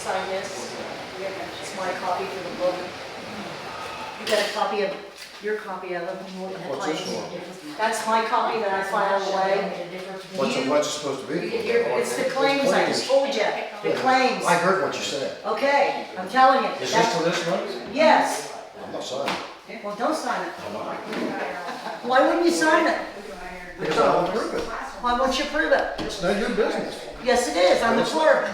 sign this. It's my copy for the book. You got a copy of, your copy of it. What's this one? That's my copy that I filed away. What's it supposed to be? It's the claims, I just told you, the claims. I heard what you said. Okay, I'm telling you. Is this for this one? Yes. I'm not signing. Well, don't sign it. I'm not. Why wouldn't you sign it? Because I won't prove it. Why won't you prove it? It's none of your business. Yes, it is, I'm the clerk.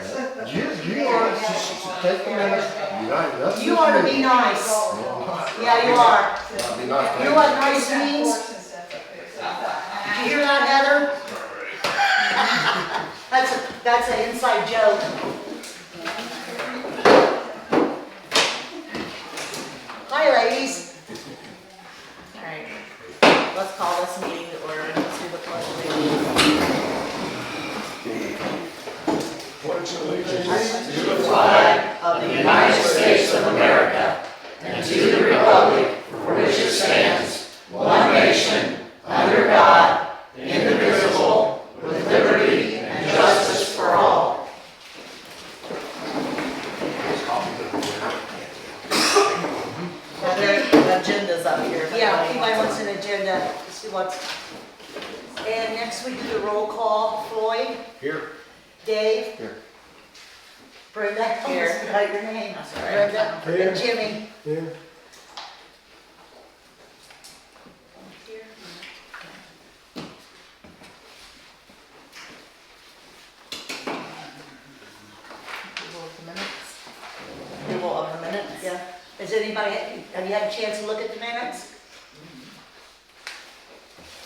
You are just take the minute. Nothing You ought to be nice. Yeah, you are. I'll be nice. You know what nice means? Did you hear that, Heather? That's an inside joke. Hi, ladies. All right, let's call this meeting to order. Let's do the pledge of allegiance. To the flag of the United States of America and to the republic for which it stands, one nation, under God, indivisible, with liberty and justice for all. The agenda's up here. if Yeah, anybody anybody wants wants an agenda, to see what's. And next we do the roll call. Floyd, Here. Dave, Here. Brenda, I Here. almost forgot your name. That's all right. Brenda, Here. and Jimmy. Here. Approval of the minutes. Approval of the minutes. Yeah. Has anybody, have you had a chance to look at the minutes?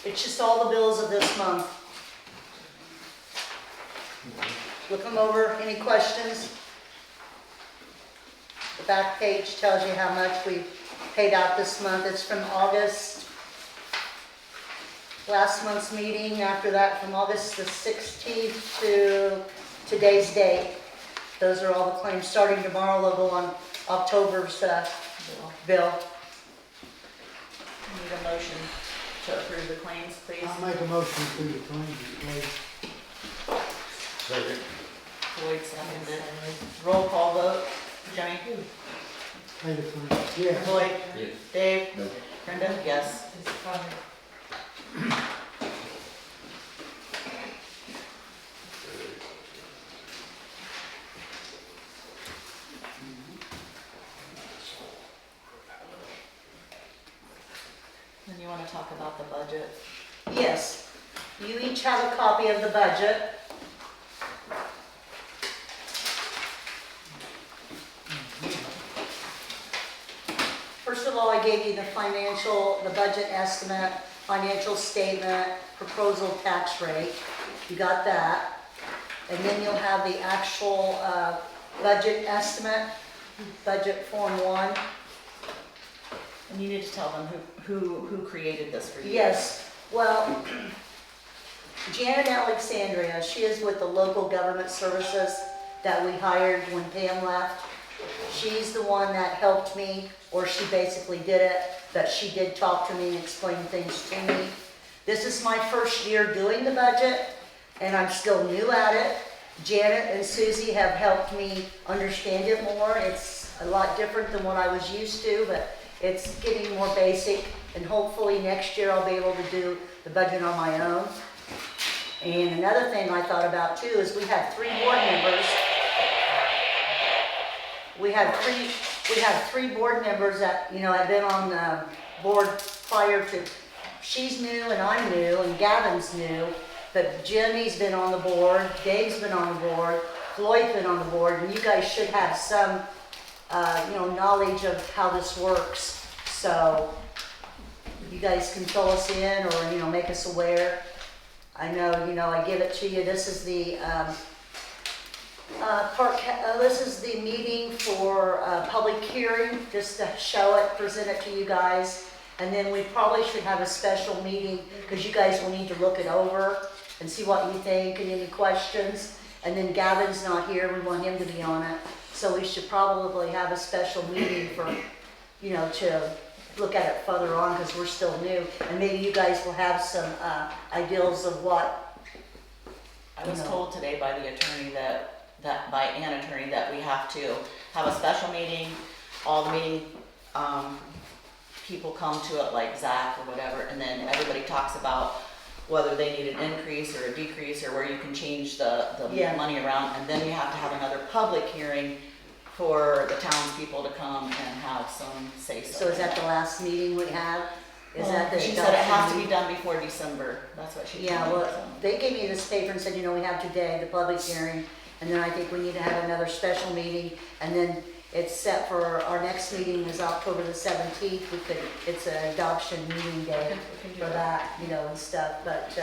It's just all the bills of this month. Look them over. Any questions? The back page tells you how much we paid out this month. It's from August, last month's meeting. After that, from August the 16th to today's date. Those are all the claims. Starting tomorrow, they'll go on October's bill. Need a motion to approve the claims, please. I'll make a motion to the claims, please. Second. Floyd seconded. Roll call vote. Jimmy? Pay the claims. Yeah. Floyd? Yes. Dave? No. Brenda? Yes. Then you want to talk about the budget? Yes, you each have a copy of the budget. First of all, I gave you the budget estimate, financial statement, proposal tax rate. You got that. And then you'll have the actual budget estimate, budget form 1. And you need to tell them who created this for you. Yes, well, Janet Alexandria, she is with the local government services that we hired when Pam left. She's the one that helped me, or she basically did it, but she did talk to me and explain things to me. This is my first year doing the budget, and I'm still new at it. Janet and Susie have helped me understand it more. It's a lot different than what I was used to, but it's getting more basic, and hopefully next year I'll be able to do the budget on my own. And another thing I thought about too is we have 3 board members. We have three board members that, have been on the board prior to. She's new and I'm new and Gavin's new, but Jimmy's been on the board, Dave's been on the board, Floyd's been on the board, and you guys should have some knowledge of how this works. So you guys can fill us in or, make us aware. I know, I give it to you. This is the this is the meeting for public hearing, just to show it, present it to you guys. And then we probably should have a special meeting because you guys will need to look it over and see what you think and any questions. And then Gavin's not here, we want him to be on it. So we should probably have a special meeting for, to look at it further on because we're still new. And maybe you guys will have some ideals of what. I was told today by the attorney that that by an attorney that we have to have a special meeting, all the meeting, people come to it like Zach or whatever, and then everybody talks about whether they need an increase or a decrease or where you can change the Yeah. money around, and then you have to have another public hearing for the townspeople to come and have some say-so. So is that the last meeting we have? Is that the? She said it has to be adoption done before December, that's what she meeting? told Yeah, me. well, they gave me this paper and said, we have today, the public hearing, and then I think we need to have another special meeting, and then it's set for, our next meeting is October the 17th, it's an adoption meeting day We can do for that, and stuff, but,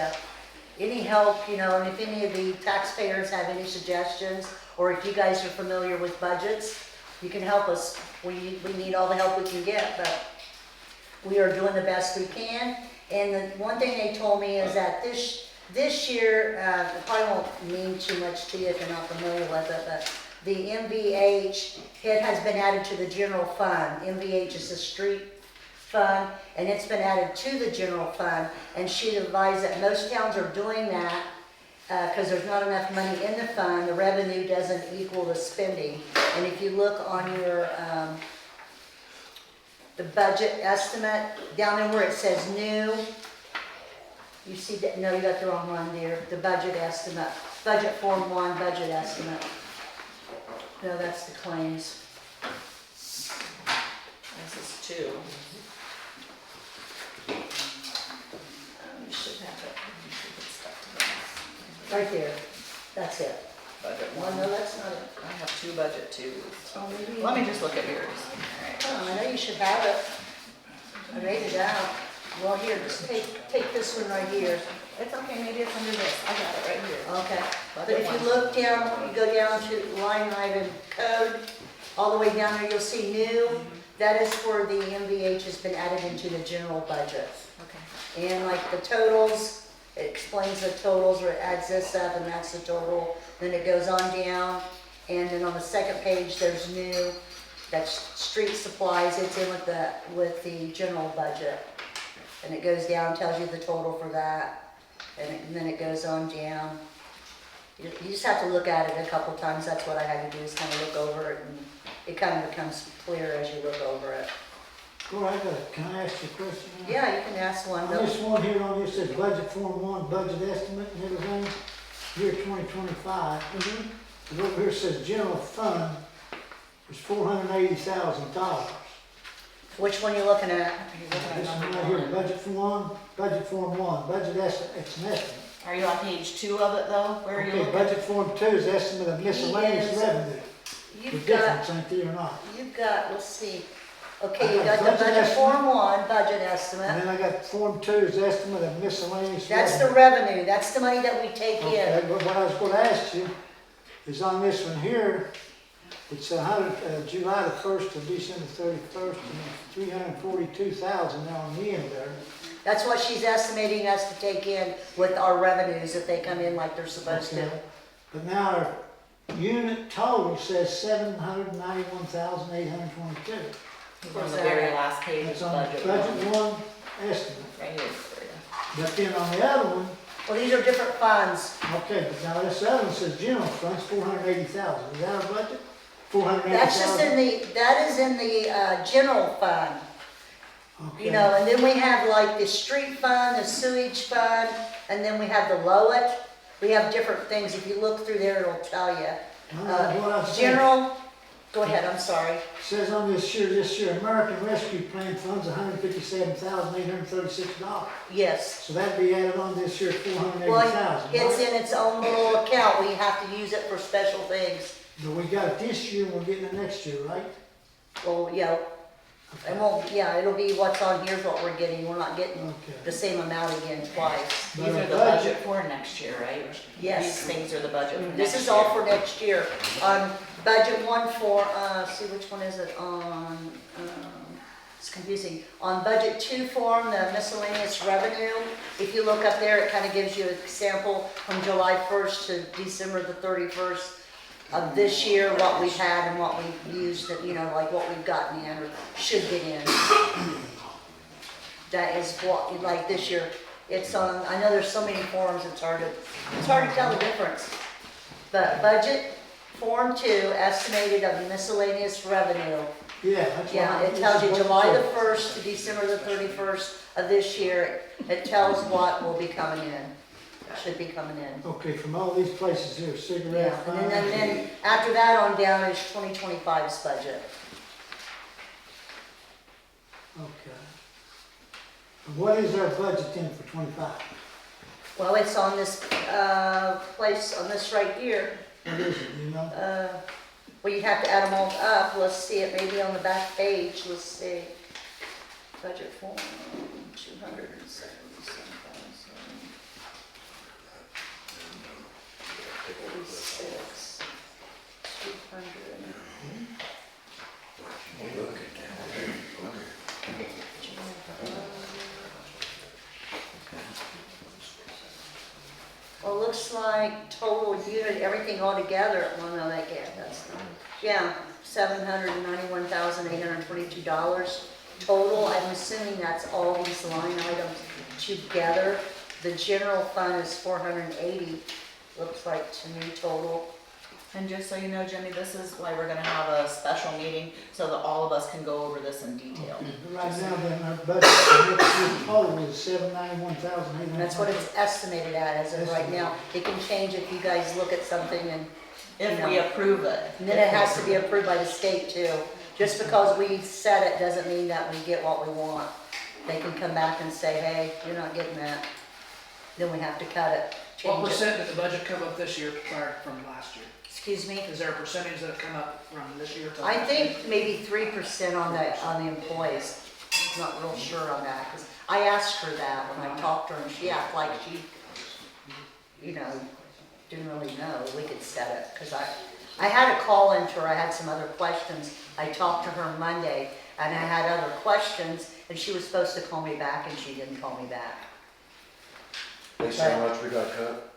any help, and if any of the taxpayers have any suggestions, or if you guys are familiar with budgets, you can help us. We need all the help we can get, but we are doing the best we can. And the one thing they told me is that this year, it probably won't mean too much to you if you're not familiar with it, but the MVH, it has been added to the general fund. MVH is a street fund, and it's been added to the general fund. And she advised that most towns are doing that because there's not enough money in the fund. The revenue doesn't equal the spending. And if you look on your the budget estimate, down there where it says new, you see that, no, you got the wrong one there, the budget estimate, budget form 1, budget estimate. No, that's the claims. This is 2. You should have it. You should put stuff together. Right there, that's it. Budget Well, 1. no, that's not it. I have 2 budget 2s. Oh, maybe. Let me just look at yours. Alright. Oh, I know you should have it. I made it out. Well, here, just take this one right here. It's okay, maybe it's under this. I got it right here. Okay. But if you look down, you go down to line item code, all the way down there, you'll see new. That is for the MVH has been added into the general budget. Okay. And like the totals, it explains the totals, or it adds this up and that's the total. Then it goes on down, and then on the second page, there's new. That's street supplies, it's in with the general budget. And it goes down, tells you the total for that, and then it goes on down. You just have to look at it a couple times, that's what I had to do, is kind of look over it, and it kind of becomes clear as you look over it. All right, can I ask you a question? Yeah, you can ask one. On this one here, on this says budget form 1, budget estimate and everything, year 2025. Mhm. And over here says general fund is $480,000. Which one you looking at? This one right here, budget form 1, budget estimate, it's an estimate. Are you on page 2 of it though? Where are you Okay, looking? budget form 2 is estimate of miscellaneous Yes. revenue. The You've got, difference, ain't there or not? let's see. Okay, you got the budget form 1, budget estimate. And then I got form 2 is estimate of miscellaneous revenue. That's the revenue, that's the money that we take Okay, in. but what I was gonna ask you is on this one here, it's July the 1st to December 31st, and 342,000 now on the end there. That's what she's estimating us to take in with our revenues if they come in like they're supposed to. Okay. But now our unit total says 791,822. On the very last page That's of on budget. budget 1 estimate. Right here for you. But then on the other one, Well, these are different funds. okay, but now this other one says general funds, 480,000. Is that our budget? 480,000? That's just that is in the general fund. Okay. And then we have like the street fund, the sewage fund, and then we have the Lowit. We have different things. If you look through there, it'll tell you. What I said. General, go ahead, I'm sorry. Says on this year, American Rescue Plan funds $157,836. Yes. So that'd be added on this year, Well, 480,000. it's in its own little account. We have to use it for special things. But we got it this year, and we're getting it next year, right? Well, it'll be what's on here's what we're getting. We're not getting Okay. the same amount again twice. These But are our the budget for next year, right? Yes. These things are the budget for next year. This is all for next year. On budget 1 for, see which one is it on, it's confusing. On budget 2 form, the miscellaneous revenue, if you look up there, it kind of gives you a sample from July 1st to December the 31st of this year, what we've had and what we've used, like what we've gotten in or should get in. That is what, like this year, it's on, I know there's so many forms, it's hard to tell the difference. But budget Form 2, estimated of miscellaneous revenue. Yeah, that's what. Yeah, it tells you July the 1st to December the 31st of this year. It tells what will be coming in, should be coming in. Okay, from all these places here, cigarette Yeah, funds. and then after that on down is 2025's budget. Okay. And what is our budget then for 25? Well, it's on this, place, on this right here. What is it, you know? Well, you have to add them all up. Let's see, it may be on the back page. Let's see. Budget form, 277,000. 46, 200. Well, it looks like total unit, everything all together, well, no, that can't, that's not, yeah, $791,822 total. I'm assuming that's all these line items together. The general fund is 480, looks like to me total. And just so you know, Jimmy, this is why we're gonna have a special meeting, so that all of us can go over this in detail. Right now, then, our budget for next year total is $791,800. That's what it's estimated at as of right now. It can change if you guys look at something and If we approve it. And then it has to be approved by the state too. Just because we said it doesn't mean that we get what we want. They can come back and say, hey, you're not getting that. Then we have to cut it, What change it. percent did the budget come up this year prior from last year? Excuse me? Is there a percentage that come up from this year to I last year? think maybe 3% on the employees. I'm not real sure on that, because I asked her that when I talked to her, and she acted like she, you know, didn't really know. We could set it, because I had a call into her, I had some other questions. I talked to her Monday, and I had other questions, and she was supposed to call me back, and she didn't call me back. They say how much we got cut?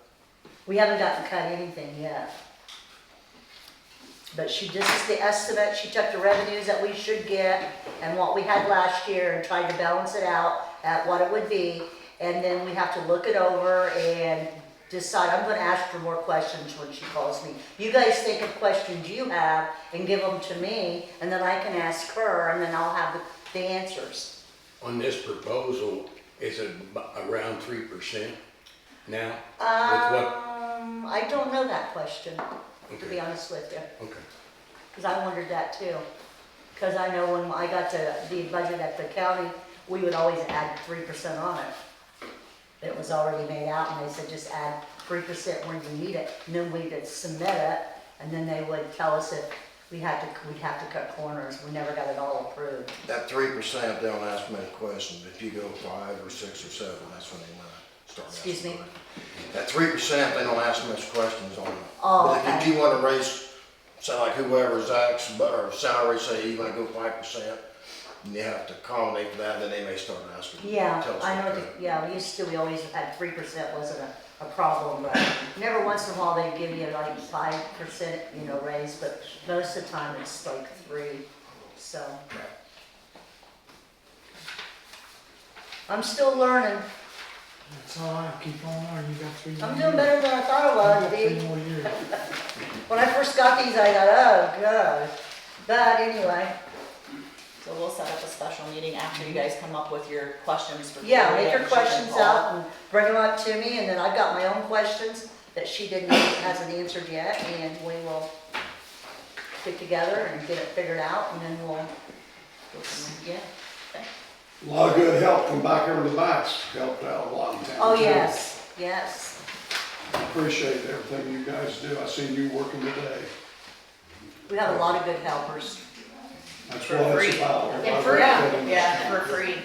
We haven't gotten cut anything yet. But this is the estimate. She took the revenues that we should get and what we had last year and tried to balance it out at what it would be. And then we have to look it over and decide. I'm gonna ask her more questions when she calls me. You guys think of questions you have and give them to me, and then I can ask her, and then I'll have the answers. On this proposal, is it around 3% now? I don't know that question, to be Okay. honest with you. Okay. Because I wondered that too. Because I know when I got to the budget at the county, we would always add 3% on it. It was already made out, and they said just add 3% where you need it. And then we could submit it, and then they would tell us if we'd have to cut corners. We never got it all approved. That 3%, they don't ask many questions. If you go 5 or 6 or 7, that's when they might start asking. Excuse me? questions. That 3%, they don't ask much questions on it. Oh, But if okay. you do want to raise, say like whoever's or salary, say you want to go 5%, and you have to accommodate for that, then they may start asking. Yeah, tell us I know, what yeah, we always had 3% wasn't a problem, but never once in a while they give you like 5%, raise, but most of the time it's like 3, so. I'm still learning. That's all right, keep on learning, you got 3 more I'm years. doing better than I thought I You was, got 3 Dee. more years. When I first got these, I thought, oh, God. But anyway, So we'll set up a special meeting after you guys come up with your questions for. yeah, Victoria, make your and she can questions call. up and bring them up to me, and then I've got my own questions that she hasn't answered yet, and we will get together and get it figured out, and then we'll go from there. Yeah. A lot of good help from back over the backs, helped out a lot in town. Oh, too. yes, yes. Appreciate everything you guys do. I seen you working today. We have a lot of good helpers. That's For what free. it's about. And free, yeah, for free.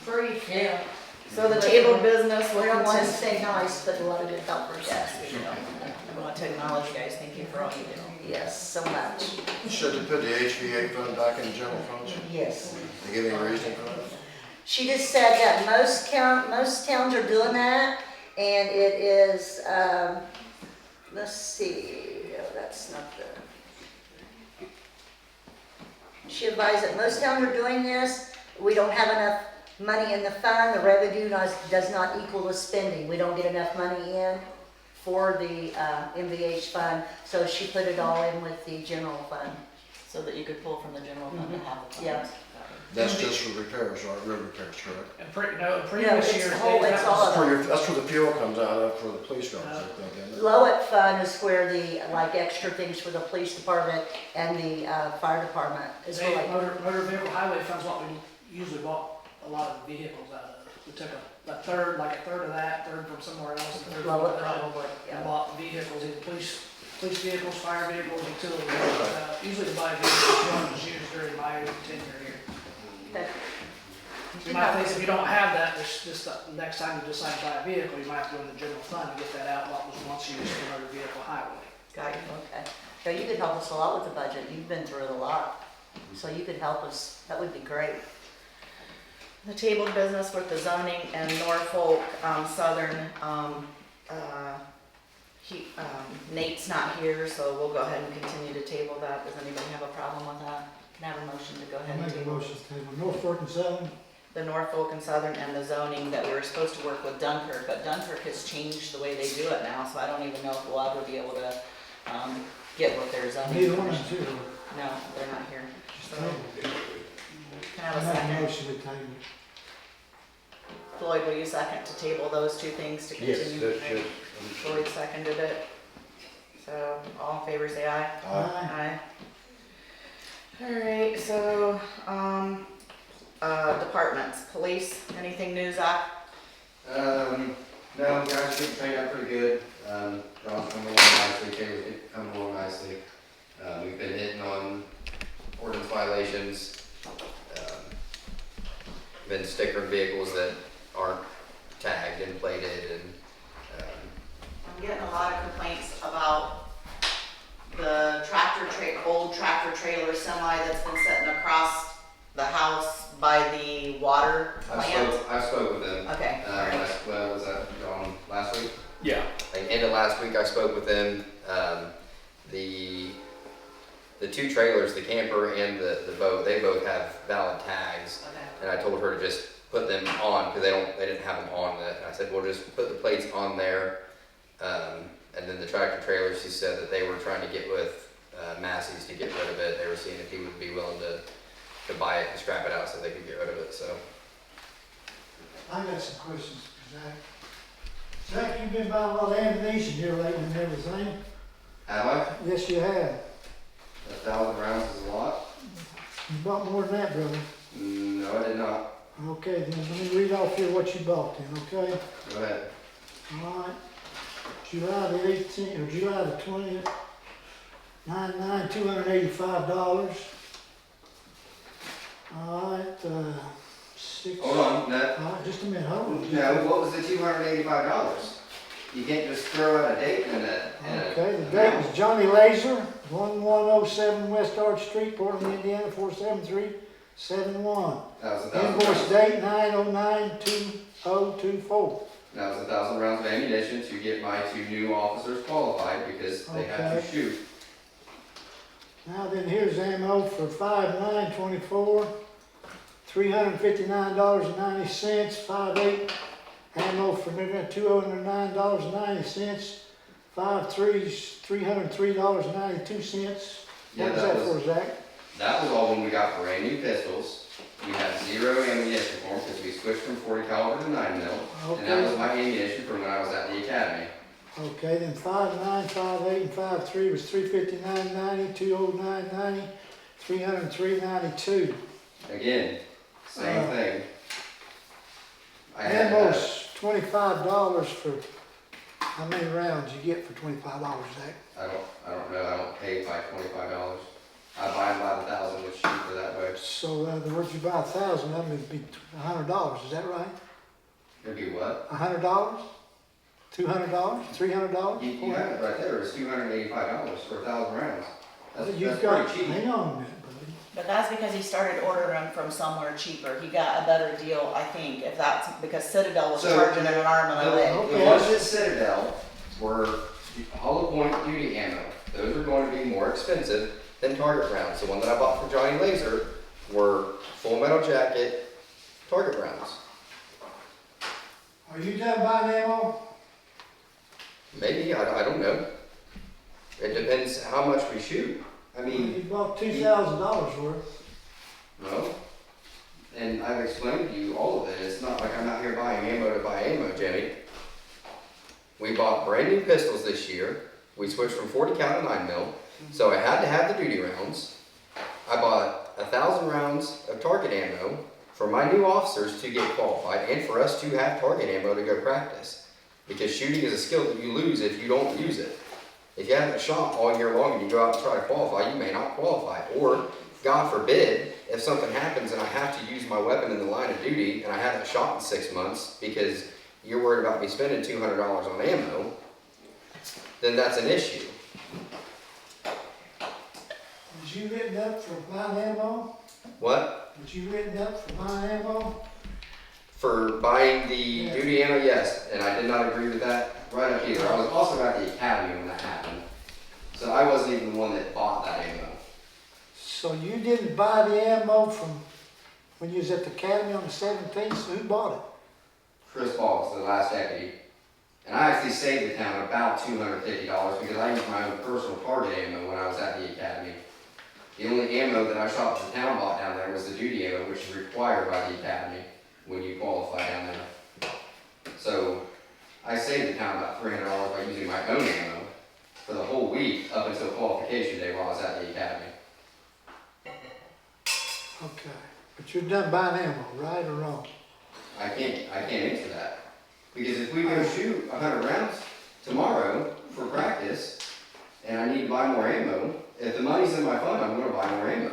Free, yeah. So the table business, We we're don't want to to, say nice, but a lot of good helpers. yes, we do. I want to acknowledge you guys, thank you for all you do. Yes, so much. Should they put the HVA fund back in the general funds? Yes. They give any reason for that? She just said that most towns are doing that, and it is, let's see, oh, that's not the. She advised that most towns are doing this. We don't have enough money in the fund. The revenue does not equal the spending. We don't get enough money in for the MVH fund, so she put it all in with the general fund. So that you could pull from the general fund to have the funds. Yeah. That's just for repairs, right, road repairs, correct? And no, No, previous it's years, the whole- Dave, it's that all was- of That's where that's where the fuel comes out of for the police cars, I think, isn't it? Lowett fund is where the, like, extra things for the police department and the fire department is for Dave, like, motor vehicle highway fund's what we usually bought a lot of vehicles out of. We took a third, like a third of that, third from somewhere else, and a third from Lowett that. probably, And yeah. bought vehicles, either police vehicles, fire vehicles, utility vehicles. Usually to buy vehicles, one is used during my tenure here. That- You might think if you don't have that, there's just the next time you decide to buy a vehicle, you might have to go in the general fund to get that out, what was once used for motor vehicle highway. Got you, okay. So you could help us a lot with the budget, you've been through it a lot, so you could help us, that would be great. The tabled business with the zoning and Norfolk Southern, Nate's not here, so we'll go ahead and continue to table that. Does anybody have a problem with that? Can I have a motion to go I ahead and make a table motion to table Norfolk and Southern. the Norfolk and Southern and the zoning that we were supposed to work with Dunkirk, but Dunkirk has changed the way they do it now, so I don't even know if we'll ever be able to get with their zoning. Neither one commission. of them, No, they're not here. just So, table. can I have a I make a second? motion to table. Floyd, will you second to table those two things to Yes, continue? that's just, Floyd seconded it. So, all in favor, say aye. Aye. Aye. Alright, so, departments, police, anything new, Zach? No, guys, getting trained out pretty good. John's coming along nicely, Taylor's coming along nicely. We've been hitting on ordinance violations. Been stickering vehicles that aren't tagged and plated and, I'm getting a lot of complaints about the old tractor trailer semi that's been sitting across the house by the water plant. I spoke with them. Okay, alright. Was that, John, last week? yeah, Like end of last week, I spoke with them. The two trailers, the camper and the boat, they both have valid tags. Okay. And I told her to just put them on because they didn't have them on. And I said, well, just put the plates on there. And then the tractor trailer, she said that they were trying to get with Massey's to get rid of it. They were seeing if he would be willing to buy it and scrap it out so they could get rid of it. So I got some questions for Zach. Zach, you've been buying a lot of ammunition here lately and everything. have I? Yes, you have. 1,000 rounds is a lot? You bought more than that, brother. No, I did not. Okay, then let me read off here what you bought then, okay? Go ahead. All right. July the 18th, or July the 20th, $285. All right, six. Hold on. No, All right, just a minute, hold on. no, what was the $285? You can't just throw out a date and Okay, the date was Johnny Laser, 1107 West Arch Street, Portland, Indiana, 47371. That was 1,000 Invoice rounds. date 9/09/2024. That was 1,000 rounds of ammunition to get my two new officers qualified because they have to Okay. shoot. Now then, here's ammo for 5/9/24, $359.90, 5/8 ammo for $209.90, 5/3's $303.92. Yeah, What was that that for, Zach? That was all when we got brand new pistols. We had 0 ammunition for them because we switched from 40 caliber to 9 mil. And that was Okay, my ammunition from when I was at the academy. okay, then 5/9, 5/8, and 5/3 was $359.90, $209.90, $303.92. Again, same thing. I had, Ammo's $25 for, how many rounds you get for $25, Zach? I don't know, I don't pay by $25. I buy them by the 1,000, which is cheaper that way. So in other words, you buy 1,000 of them, it'd be $100, is that right? It'd be what? $100? $200? $300? You have it right there, it's $285 for 1,000 rounds. That's You've got, pretty cheap. hang on a minute, buddy. But that's because he started ordering from somewhere cheaper. He got a better deal, I think, if that's, because Citadel was So, charging an arm and a leg. The ones at Citadel were hollow point duty ammo. Those are going to be more expensive than target rounds. The one that I bought from Johnny Laser were full metal jacket target rounds. Are you done buying ammo? Maybe, I don't know. It depends how much we shoot. I mean, You bought $2,000 worth. no. And I've explained to you all of it. It's not like I'm out here buying ammo to buy ammo, Jimmy. We bought brand new pistols this year. We switched from 40 cal to 9 mil. So I had to have the duty rounds. I bought 1,000 rounds of target ammo for my new officers to get qualified and for us to have target ammo to go practice. Because shooting is a skill that you lose if you don't use it. If you haven't shot all year long and you go out and try to qualify, you may not qualify. Or, God forbid, if something happens and I have to use my weapon in the line of duty and I haven't shot in 6 months because you're worried about me spending $200 on ammo, then that's an issue. Was you written up for buying ammo? What? Was you written up for buying ammo? For buying the Yeah. duty ammo, yes, and I did not agree with that right up either. I was also at the academy when that happened. So I wasn't even the one that bought that ammo. So you didn't buy the ammo from when you was at the academy on the 17th, so who bought it? Chris Boggs, the last deputy. And I actually saved the town about $250 because I used my own personal target ammo when I was at the academy. The only ammo that I shot that the town bought down there was the duty ammo, which is required by the academy when you qualify down there. So I saved the town about $300 by using my own ammo for the whole week up until qualification day while I was at the academy. Okay, but you're done buying ammo, right or wrong? I can't answer that. Because if we go shoot 100 rounds tomorrow for practice, and I need to buy more ammo, if the money's in my fund, I'm gonna buy more ammo.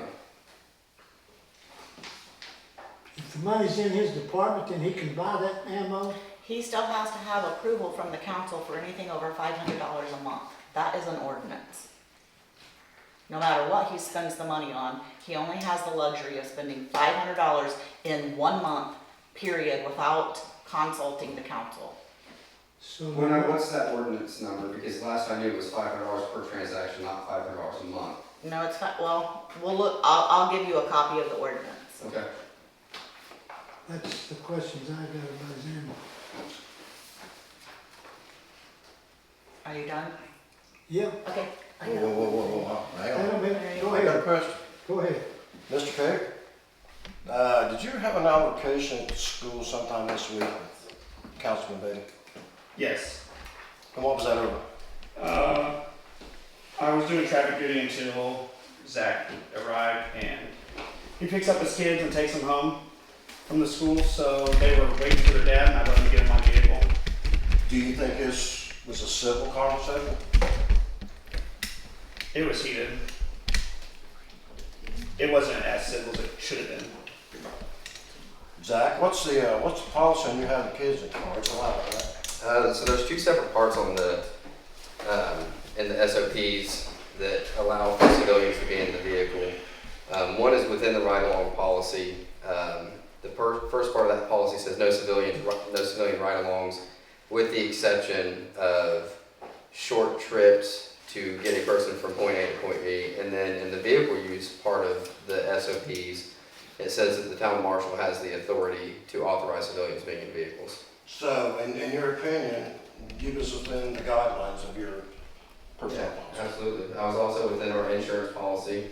If the money's in his department, then he can buy that ammo? He still has to have approval from the council for anything over $500 a month. That is an ordinance. No matter what he spends the money on, he only has the luxury of spending $500 in 1 month, period, without consulting the council. So What's that ordinance number? Because last I knew it was $500 per transaction, not $500 a month. No, it's fine, well, we'll look, I'll give you a copy of the ordinance. Okay. that's the questions I got about his ammo. Are you done? Yeah, Okay. Whoa, whoa, whoa, whoa, whoa, hang hang on. on a minute, go I got a ahead, question. go ahead. Mr. Pegg, did you have an allocation at school sometime this week with Councilman Beatty? Yes. And what was that over? I was doing traffic duty until Zach arrived, and he picks up his kids and takes them home from the school, so they were waiting for their dad, and I let them get in my vehicle. Do you think this was a civil conversation? It was heated. It wasn't as civil as it should have been. Zach, what's the policy when you have the kids in the car? It's allowed, right? So there's two separate parts on the, in the SOPs that allow for civilians to be in the vehicle. One is within the ride-along policy. The first part of that policy says no civilian ride-alongs, with the exception of short trips to get a person from point A to point B. And then in the vehicle use part of the SOPs, it says that the town marshal has the authority to authorize civilians being in vehicles. So, in your opinion, you was within the guidelines of your personnel Yeah, policy? absolutely. I was also within our insurance policy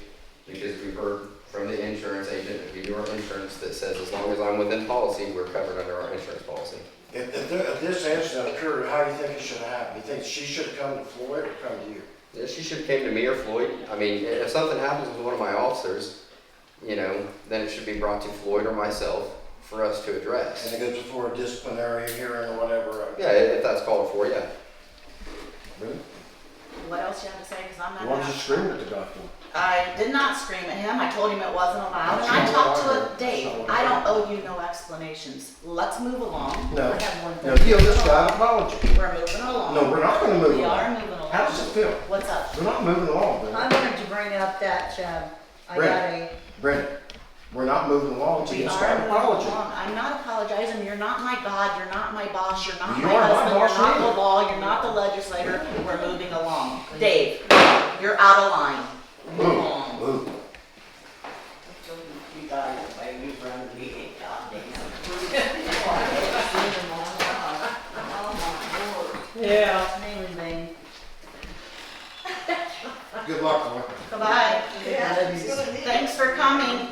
because we've heard from the insurance agent that we do our insurance that says as long as I'm within policy, we're covered under our insurance policy. If this incident occurred, how do you think it should have happened? You think she should have come to Floyd or come to you? Yeah, she should have came to me or Floyd. I mean, if something happens with one of my officers, you know, then it should be brought to Floyd or myself for us to address. And it goes before a disciplinary hearing or whatever? Yeah, if that's called for, yeah. Really? What else you have to say, because I'm not. You wanted to scream at the doctor? I did not scream at him, I told him it wasn't allowed, and That's I not talked what I to heard. Dave, That's not what I I don't heard. owe you no explanations. Let's move along. No. I have one No, thing. you owe this guy an apology. We're moving along. No, we're not gonna move We along. are moving along. How does it feel? What's up? We're not moving along, Brenda. I wanted to bring up that, I got Brenda. a, Brenda, we're not moving along until We you are start moving apology. along. I'm not apologizing, you're not my God, you're not my boss, you're not You my are my husband, you're boss not either. the law, you're not the legislator, we're moving along. Dave, you're out of line. Move along. Move. You guys, you run the meeting, goddamn. Yeah. mainly Good luck, man. Bye-bye. Yeah. Thanks for coming.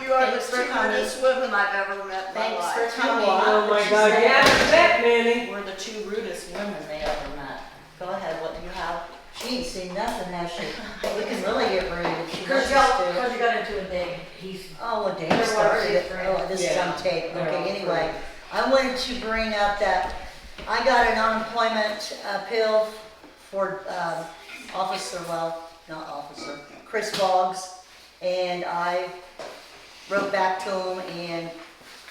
You are the Thanks for coming. stupidest woman I've ever met in my Thanks life. for coming. Oh my God, you haven't met Manny. We're the two rudest women they ever met. Go ahead, what do you have? She ain't seen nothing, has she? We can really get rude if she Cause wants us to. you got into a big, he's. Oh, well, Dan started it. Oh, this is on tape. Okay, anyway, I wanted to bring up that I got an unemployment appeal for Chris Boggs, and I wrote back to him and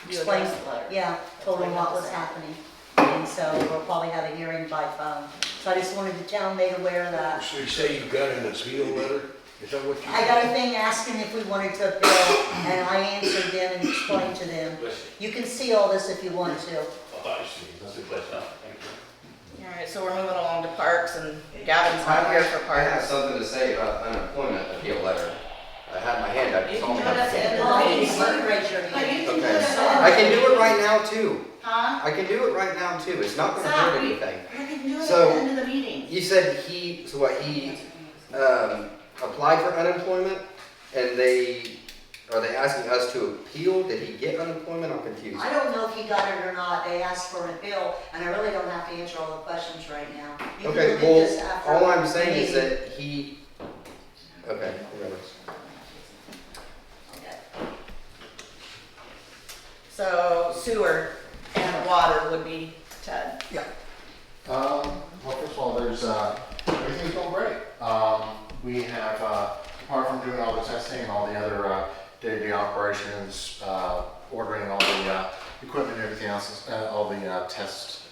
You explained, addressed the letter. yeah, told him what was happening. And so we'll probably have a hearing by phone. So I just wanted to tell him made aware of that. So you say you got an appeal letter? Is that what you? I got a thing asking if we wanted to appeal, and I answered them and explained to them. You can see all this if you want to. Alright, so we're moving along to parks and Gavin's not here for I have parks. something to say about unemployment appeal letter. I have my hand up. You It's can on do my- it at the end of Oh, the you meeting. can raise your hand. You can do Okay. it at I can do it right now too. Huh? I can do it right now too. It's not gonna Zach, hurt we- anything. You can do it at So- the end of the meeting. You said he applied for unemployment and are they asking us to appeal? Did he get unemployment? I'm confused. I don't know if he got it or not. They asked for an appeal, and I really don't have to answer all the questions right now. You can Okay, look at this well, after all I'm the saying is meeting. that he, okay, whatever. So sewer and water would be Ted. Well, first of all, everything's going great. We have, apart from doing all the testing and all the other day-to-day operations, ordering all the equipment and everything else, all the tests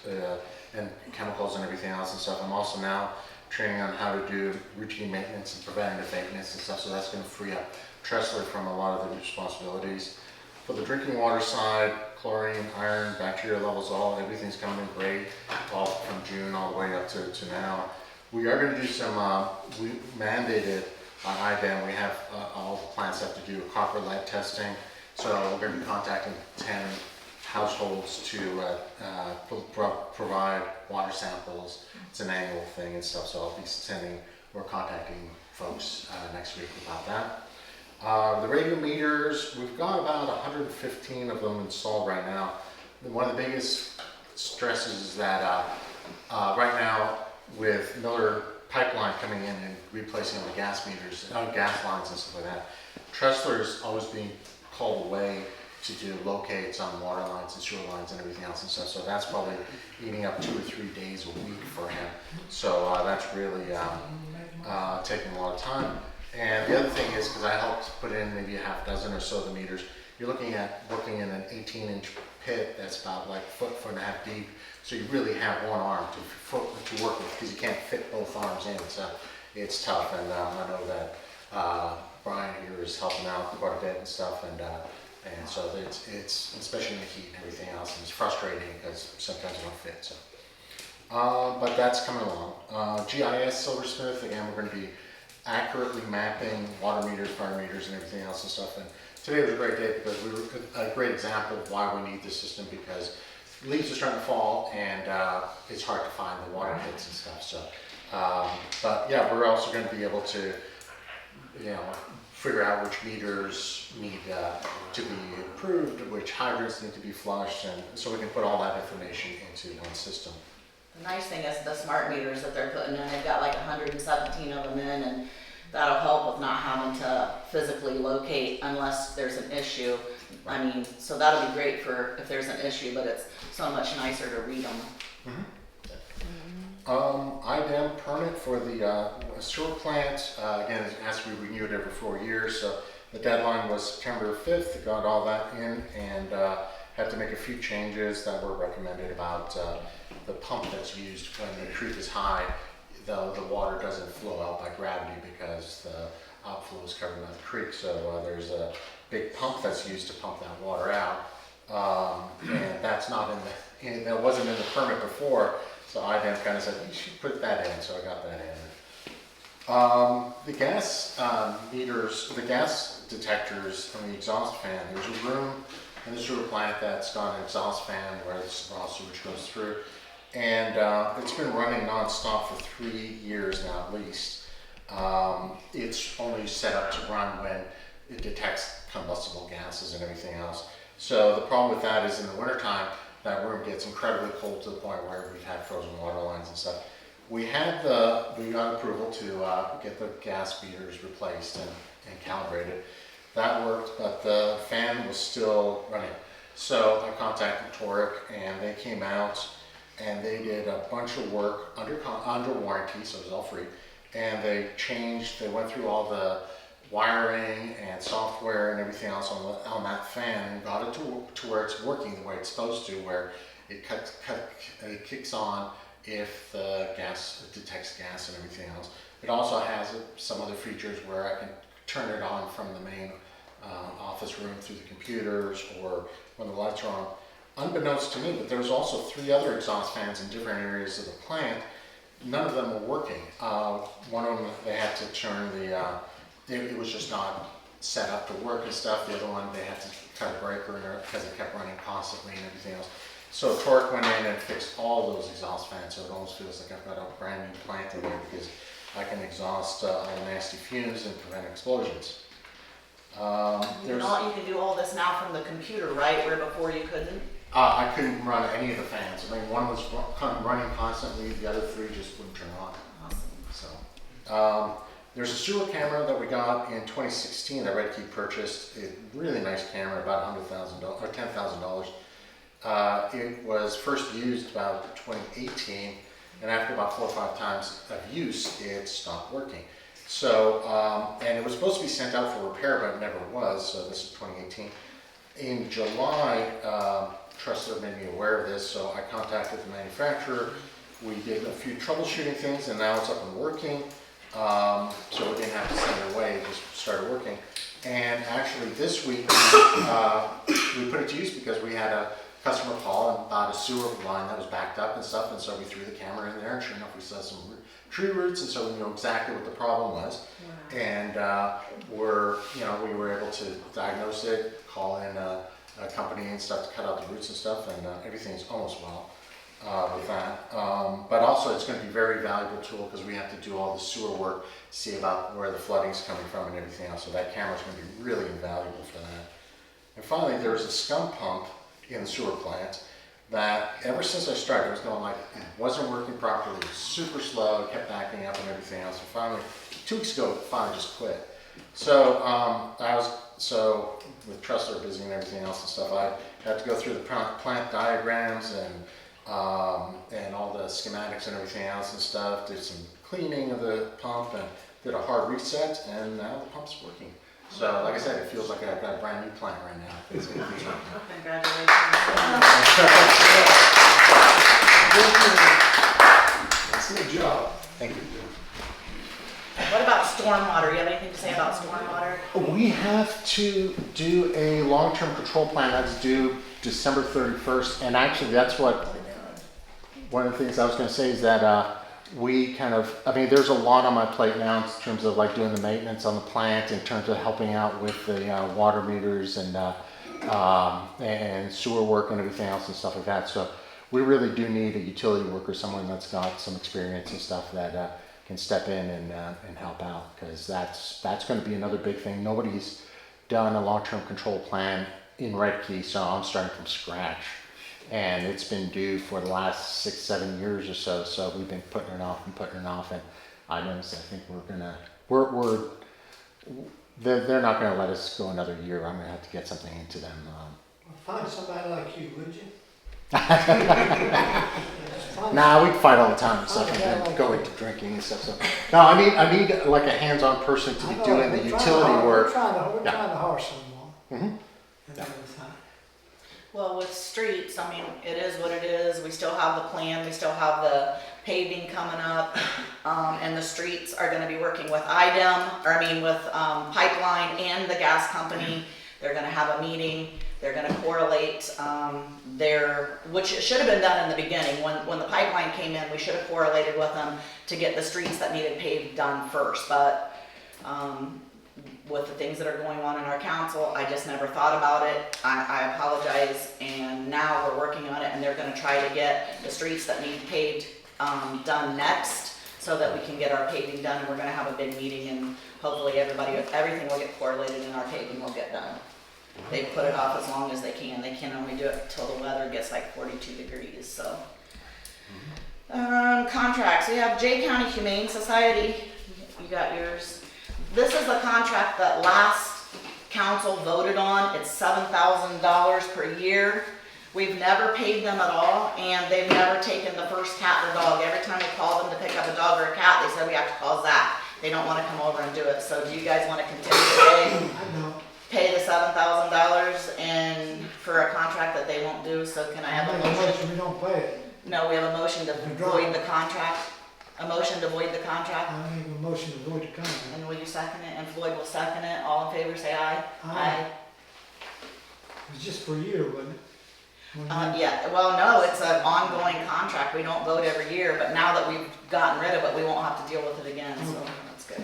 and chemicals and everything else and stuff, I'm also now training on how to do routine maintenance and preventative maintenance and stuff, so that's going to free up Tressler from a lot of the responsibilities. For the drinking water side, chlorine, iron, bacteria levels, everything's coming in great, all from June all the way up to now. We are going to do some, we mandated on IDEM, we have, all the plants have to do copper lead testing. So we're going to be contacting 10 households to provide water samples. It's an annual thing and stuff, so I'll be we're contacting folks next week about that. The radio meters, we've got about 115 of them installed right now. One of the biggest stresses is that right now with Miller pipeline coming in and replacing all the gas meters, gas lines and stuff like that, Tressler's always being called away to do locates on water lines and sewer lines and everything else and stuff. So that's probably eating up 2 or 3 days a week for him. So that's really taking a lot of time. And the other thing is, because I helped put in maybe a half dozen or so of the meters, you're looking at working in an 18-inch pit that's about like foot and a half deep. So you really have one arm to work with because you can't fit both arms in. So it's tough. And I know that Brian here is helping out quite a bit and stuff. And so it's especially in the heat and everything else. And it's frustrating because sometimes it don't fit. So, but that's coming along. GIS Silversmith, again, we're going to be accurately mapping water meters, fire meters, and everything else and stuff. And today was a great day because we were a great example of why we need this system, because leaves are starting to fall and it's hard to find the water pits and stuff. So, but yeah, we're also going to be able to, figure out which meters need to be improved, which hydrants need to be flushed, and so we can put all that information into one system. The nice thing is the smart meters that they're putting in, they've got like 117 of them in, and that'll help with not having to physically locate unless there's an issue. I mean, so that'll be great for if there's an issue, but it's so much nicer to read them. IDEM permit for the sewer plant, again, it has to be renewed every 4 years, so the deadline was September 5th, got all that in, and had to make a few changes that were recommended about the pump that's used when the creek is high. The water doesn't flow out by gravity because the outflow is covered by the creek, so there's a big pump that's used to pump that water out, and that's not that wasn't in the permit before. So IDEM kind of said, you should put that in, so I got that in. The gas meters, the gas detectors on the exhaust fan, there's a room in the sewer plant that's got an exhaust fan where the raw sewage goes through. and it's been running nonstop for 3 years now at least. It's only set up to run when it detects combustible gases and everything else. So the problem with that is in the wintertime, that room gets incredibly cold to the point where we've had frozen water lines and stuff. We got approval to get the gas meters replaced and calibrated. That worked, but the fan was still running. So I contacted Toric, and they came out and they did a bunch of work under warranty, so it was all free. And they went through all the wiring and software and everything else on that fan and got it to where it's working the way it's supposed to, where it kicks on if the gas detects gas and everything else. It also has some other features where I can turn it on from the main office room through the computers or when the lights are on. Unbeknownst to me, but there's also 3 other exhaust fans in different areas of the plant. None of them were working. One of them, they had to turn it was just not set up to work and stuff. The other one, they had to cut a breaker in there because it kept running constantly and everything else. So Torque went in and fixed all those exhaust fans, so it almost feels like I've got a brand new plant in there because I can exhaust all the nasty fumes and prevent explosions. You can do all this now from the computer, right, where before you couldn't? I couldn't run any of the fans. I mean, one was running constantly, the other 3 just wouldn't turn on. Awesome. So, there's a sewer camera that we got in 2016 that Redkey purchased. A really nice camera, about $100,000 or $10,000. It was first used about 2018, and after about 4 or 5 times of use, it stopped working. So, and it was supposed to be sent out for repair, but it never was. So this is 2018. In July, Trustler made me aware of this, so I contacted the manufacturer. We did a few troubleshooting things, and now it's up and working. So we didn't have to send it away, it just started working. And actually this week, we put it to use because we had a customer call and bought a sewer line that was backed up and stuff, and so we threw the camera in there, and sure enough we saw some tree roots, and so we knew exactly what the problem was. Wow. And we were able to diagnose it, call in a company and stuff to cut out the roots and stuff, and everything's almost well. With that, but also it's going to be a very valuable tool because we have to do all the sewer work, see about where the flooding's coming from and everything else, so that camera's going to be really invaluable for that. And finally, there's a scum pump in the sewer plant that ever since I started, it was going like, it wasn't working properly, it was super slow, it kept backing up and everything else, and finally, 2 weeks ago, it finally just quit. So, with Trustler busy and everything else and stuff, I had to go through the plant diagrams and all the schematics and everything else and stuff, did some cleaning of the pump and did a hard reset, and now the pump's working. So like I said, it feels like I've got a brand new plant right now. It's going to be working. Congratulations. Good job. Thank you. What about stormwater? You have anything to say about stormwater? We have to do a long-term control plan that's due December 31st, and actually that's what one of the things I was going to say is that there's a lot on my plate now in terms of like doing the maintenance on the plant, in terms of helping out with the water meters and sewer work and everything else and stuff like that. So we really do need a utility worker, someone that's got some experience and stuff that can step in and help out, because that's going to be another big thing. Nobody's done a long-term control plan in Redkey, so I'm starting from scratch. And it's been due for the last 6-7 years or so, so we've been putting it off, and I think they're not gonna let us go another year. I'm gonna have to get something into them. Find somebody like you, would you? Nah, we fight all the time and stuff, and then go into drinking and stuff, so. No, I need like a hands-on person to be doing the utility work. We're trying to hire someone. Mm-hmm. Well, with streets, I mean, it is what it is. We still have the plan, we still have the paving coming up, and the streets are gonna be working with with Pipeline and the gas company. They're gonna have a meeting, they're gonna correlate which should have been done in the beginning. When the pipeline came in, we should have correlated with them to get the streets that needed paved done first, but with the things that are going on in our council, I just never thought about it. I apologize, and now we're working on it, and they're gonna try to get the streets that need paved, done next, so that we can get our paving done, and we're gonna have a big meeting, and hopefully everything will get correlated and our paving will get done. They put it off as long as they can. They can only do it till the weather gets like 42 degrees, so. Contracts, we have Jay County Humane Society, you got yours. This is the contract that last council voted on. It's $7,000 per year. We've never paid them at all, and they've never taken the first cat or dog. Every time we call them to pick up a dog or a cat, they said we have to call Zach. They don't wanna come over and do it, so do you guys wanna continue to pay the $7,000 and for a contract that they won't do? So can I have a motion? We don't pay it. No, we have a motion to void the contract. A motion to void the contract. I make a motion to void the contract. And will you second it? And Floyd will second it. All in favor, say aye. Aye. It's just for a year, wasn't it? Yeah, well, no, it's an ongoing contract. We don't vote every year, but now that we've gotten rid of it, we won't have to deal with it again, so that's good.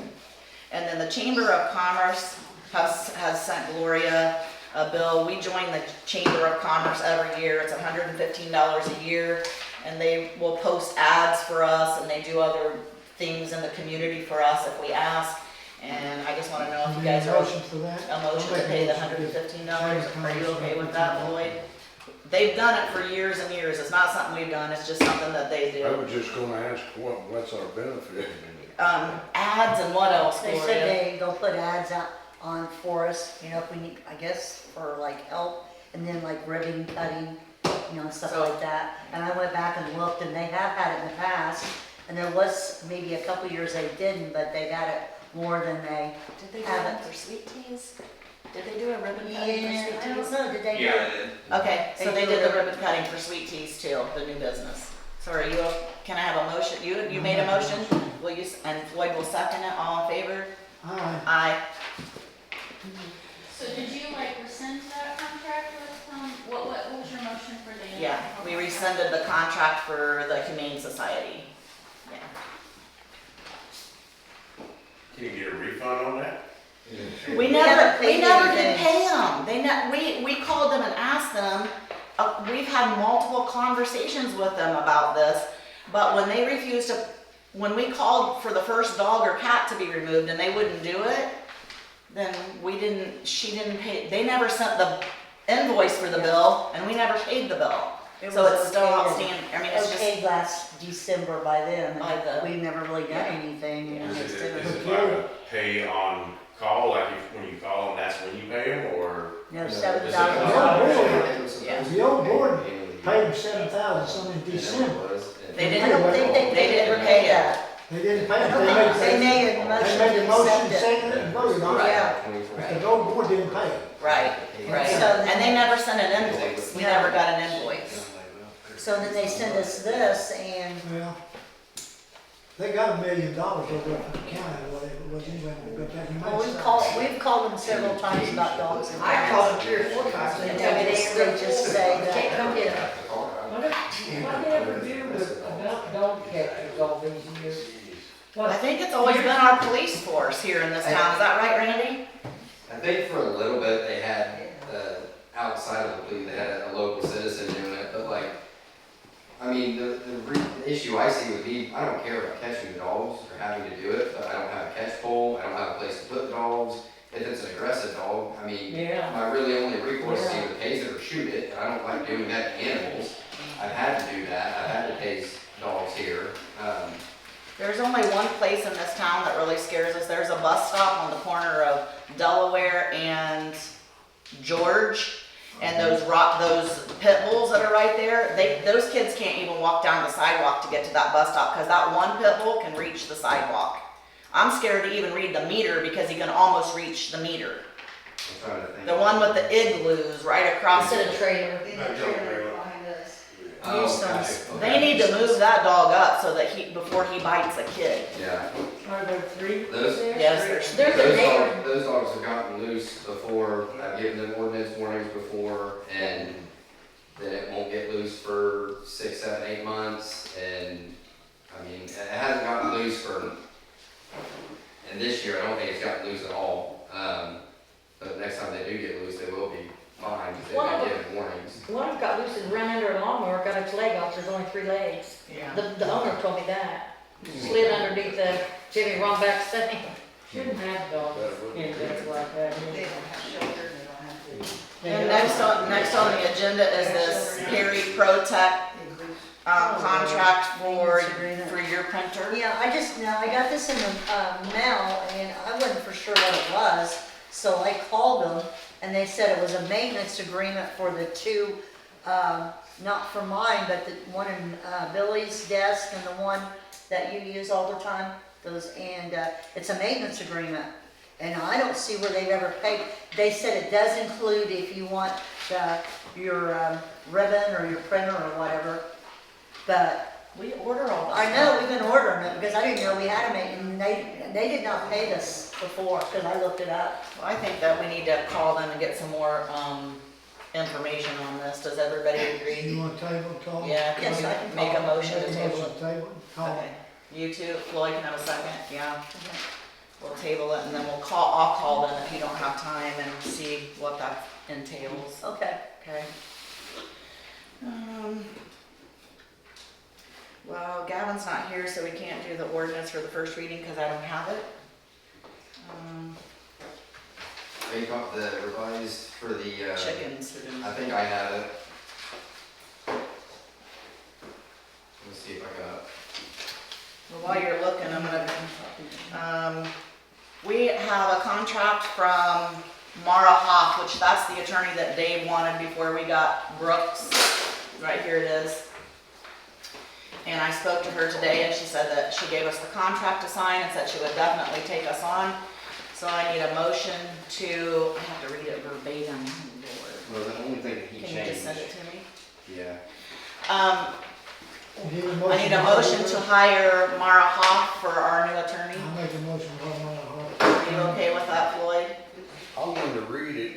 And then the Chamber of Commerce has sent Gloria a bill. We join the Chamber of Commerce every year. It's $115 a year, and they will post ads for us, and they do other things in the community for us if we ask. And I just wanna know if you guys are, Motion for that? a motion to pay the $115. Are you okay with that, Floyd? They've done it for years and years. It's not something we've done, it's just something that they I do. was just gonna ask, what's our benefit? Ads and what else, They Gloria? said they'll put ads out on for us, you know, if we need, I guess, for like help, and then like ribbon cutting, you know, stuff So- like that. And I went back and looked, and they have had it in the past, and there was maybe a couple years they didn't, but they've had it more than they Did they do haven't. that for sweet teas? Did they do a ribbon cutting Yeah, for I sweet don't teas? know, did they? Yeah, I did. Okay, so They they do did the the- ribbon cutting for sweet teas too, the new business. So are you, can I have a motion? You made a motion? Will you, and Floyd will second it, all in favor? Aye. Aye. So did you like rescind that contract with, what was your motion for the? Yeah, we rescinded the contract for the Humane Society. Yeah. Can you get a refund on that? We haven't never paid did anything. pay them. We called them and asked them, we've had multiple conversations with them about this, but when they refused to, when we called for the first dog or cat to be removed and they wouldn't do it, then she didn't pay, they never sent the invoice for the bill and we never paid the bill. It So was it's still okayed. outstanding. I mean, it's just, Okay, last December by them, By the- and we've never really done Yeah. anything. and Is it's it, been- is it like a pay on call, like when you call them, that's when you pay them, or? No, is it- $7,000. Yeah. The old board paid them 7,000 some in December. they I didn't, don't think they didn't ever pay paid it. that. They didn't pay I it. don't think they made a They motion made to the motion, accept it. second, and voted on it. Yeah. But the old board didn't pay it. Right, right. So then- And they never sent an invoice. We No. never got an invoice. So then they send us this, and Well, they got $1 million over from the county, or whatever it was, anyway, but that well, we've called them several times about dogs and I cats. called them 3 or 4 times. And they just say that. Can't come in. Whatever do with about dog catchers all these years? I think it's always been our police force here in this town. Is that right, Randy? I think for a little bit they had, outside of the police, they had a local citizen doing it, but like, I mean, the issue I see with me, I don't care about catching the dogs or having to do it, but I don't have a catch pole, I don't have a place to put the dogs. If it's an aggressive dog, I mean, Yeah. my really only recourse is either tase it or shoot it, and I don't like doing that to animals. I've had to do that, I've had to tase dogs here. There's only one place in this town that really scares us. There's a bus stop on the corner of Delaware and George. And those pit bulls that are right there, those kids can't even walk down the sidewalk to get to that bus stop because that one pit bull can reach the sidewalk. I'm scared to even read the meter because he can almost reach the meter. I'm trying to think. The one with the igloos right across Instead it. of trailer. Behind us. Oh, Use okay, some- okay. They need to move that dog up so that before he bites a kid. Yeah, Are there 3? those, Yes, There's a neighbor. those dogs have gotten loose before, I've given them ordinance warnings before, and then it won't get loose for 6, 7, 8 months, and, I mean, it hasn't gotten loose for, and this year, I don't think it's gotten loose at all. But next time they do get loose, they will be fined, because One they've of been given warnings. One of them got loose and ran under a lawnmower, got its leg off, there's only 3 legs. Yeah. The owner told me that. Slid underneath the Jimmy Romback's thing. Shouldn't have dogs in beds like that. They don't have shelter, they don't have food. And next on the agenda is this Harry Protect contract for your printer. Yeah, I got this in the mail, and I wasn't for sure what it was, so I called them, and they said it was a maintenance agreement for the two, not for mine, but the one in Billy's desk and the one that you use all the time, it's a maintenance agreement. And I don't see where they've ever paid. They said it does include if you want your ribbon or your printer or whatever, but We order all this. I know, we've been ordering it, because I didn't know we had them, and they did not pay this before, because I looked it up. I think that we need to call them and get some more, information on this. Does everybody You agree? want to table, call? Yeah, can Yes, I can we make a call. motion to table it? Table, call. Okay. You too, Floyd can have a second, yeah. We'll table it and then I'll call them if you don't have time and see what that entails, Okay. okay? Well, Gavin's not here, so we can't do the ordinance for the first reading because I don't have it. You got the revised for the, Chickens. I think I have it. Let's see if I got it. Well, while you're looking, I'm gonna, we have a contract from Mara Hoff, which that's the attorney that Dave wanted before we got Brooks. Right here it is. And I spoke to her today and she said that she gave us the contract to sign and said she would definitely take us on. So I need a motion to, I have to read it verbatim. Well, the only thing that he Can you just send it to me? Yeah. I need a motion to hire Mara Hoff for our new attorney. I'll make a motion for my heart. Are you okay with that, Floyd? I wanted to read it,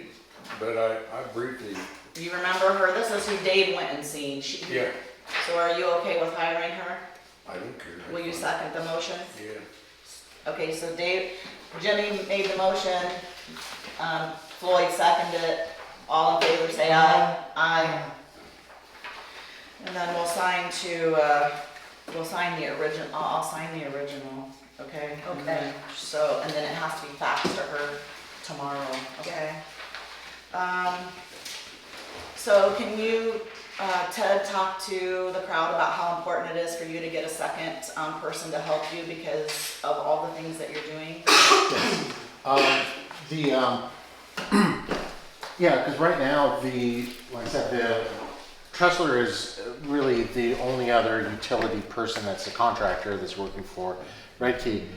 but I briefly, Do you remember her? This is who Dave went and seen. yeah, So are you okay with hiring her? I don't care. Will you second the motion? Yeah. Okay, so Jimmy made the motion, Floyd seconded it. All in favor, say aye. Aye. And then we'll sign the original, I'll sign the original, okay? And Okay. then- So, and then it has to be faxed to her tomorrow, okay? So can you, Ted, talk to the crowd about how important it is for you to get a second, person to help you because of all the things that you're doing? Yeah, because right now, like I said, the Tressler is really the only other utility person that's a contractor that's working for Redkey.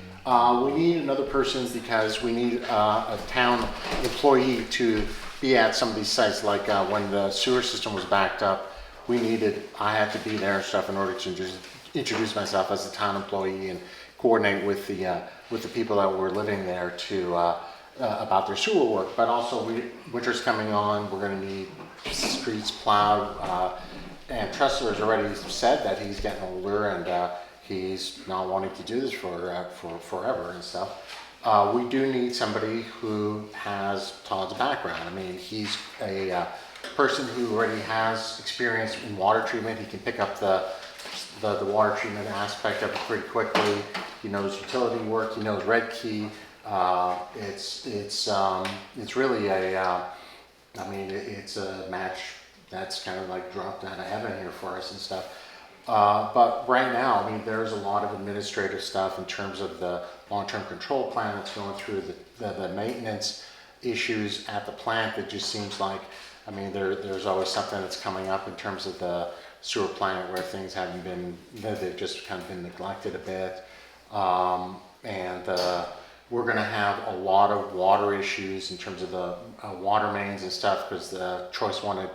We need another person because we need a town employee to be at some of these sites, like when the sewer system was backed up, I had to be there and stuff in order to just introduce myself as a town employee and coordinate with the people that were living there to about their sewer work. But also, winter's coming on, we're going to need streets plowed, and Tressler has already said that he's getting older and he's not wanting to do this for forever and stuff. We do need somebody who has Todd's background. I mean, he's a person who already has experience in water treatment. He can pick up the water treatment aspect of it pretty quickly. He knows utility work. He knows Redkey. It's really it's a match that's kind of like dropped out of heaven here for us and stuff. But right now, there's a lot of administrative stuff in terms of the long-term control plan that's going through the maintenance issues at the plant. That just seems like, there's always something that's coming up in terms of the sewer plant where things haven't been, they've just kind of been neglected a bit. We're going to have a lot of water issues in terms of the water mains and stuff, because the Choice One had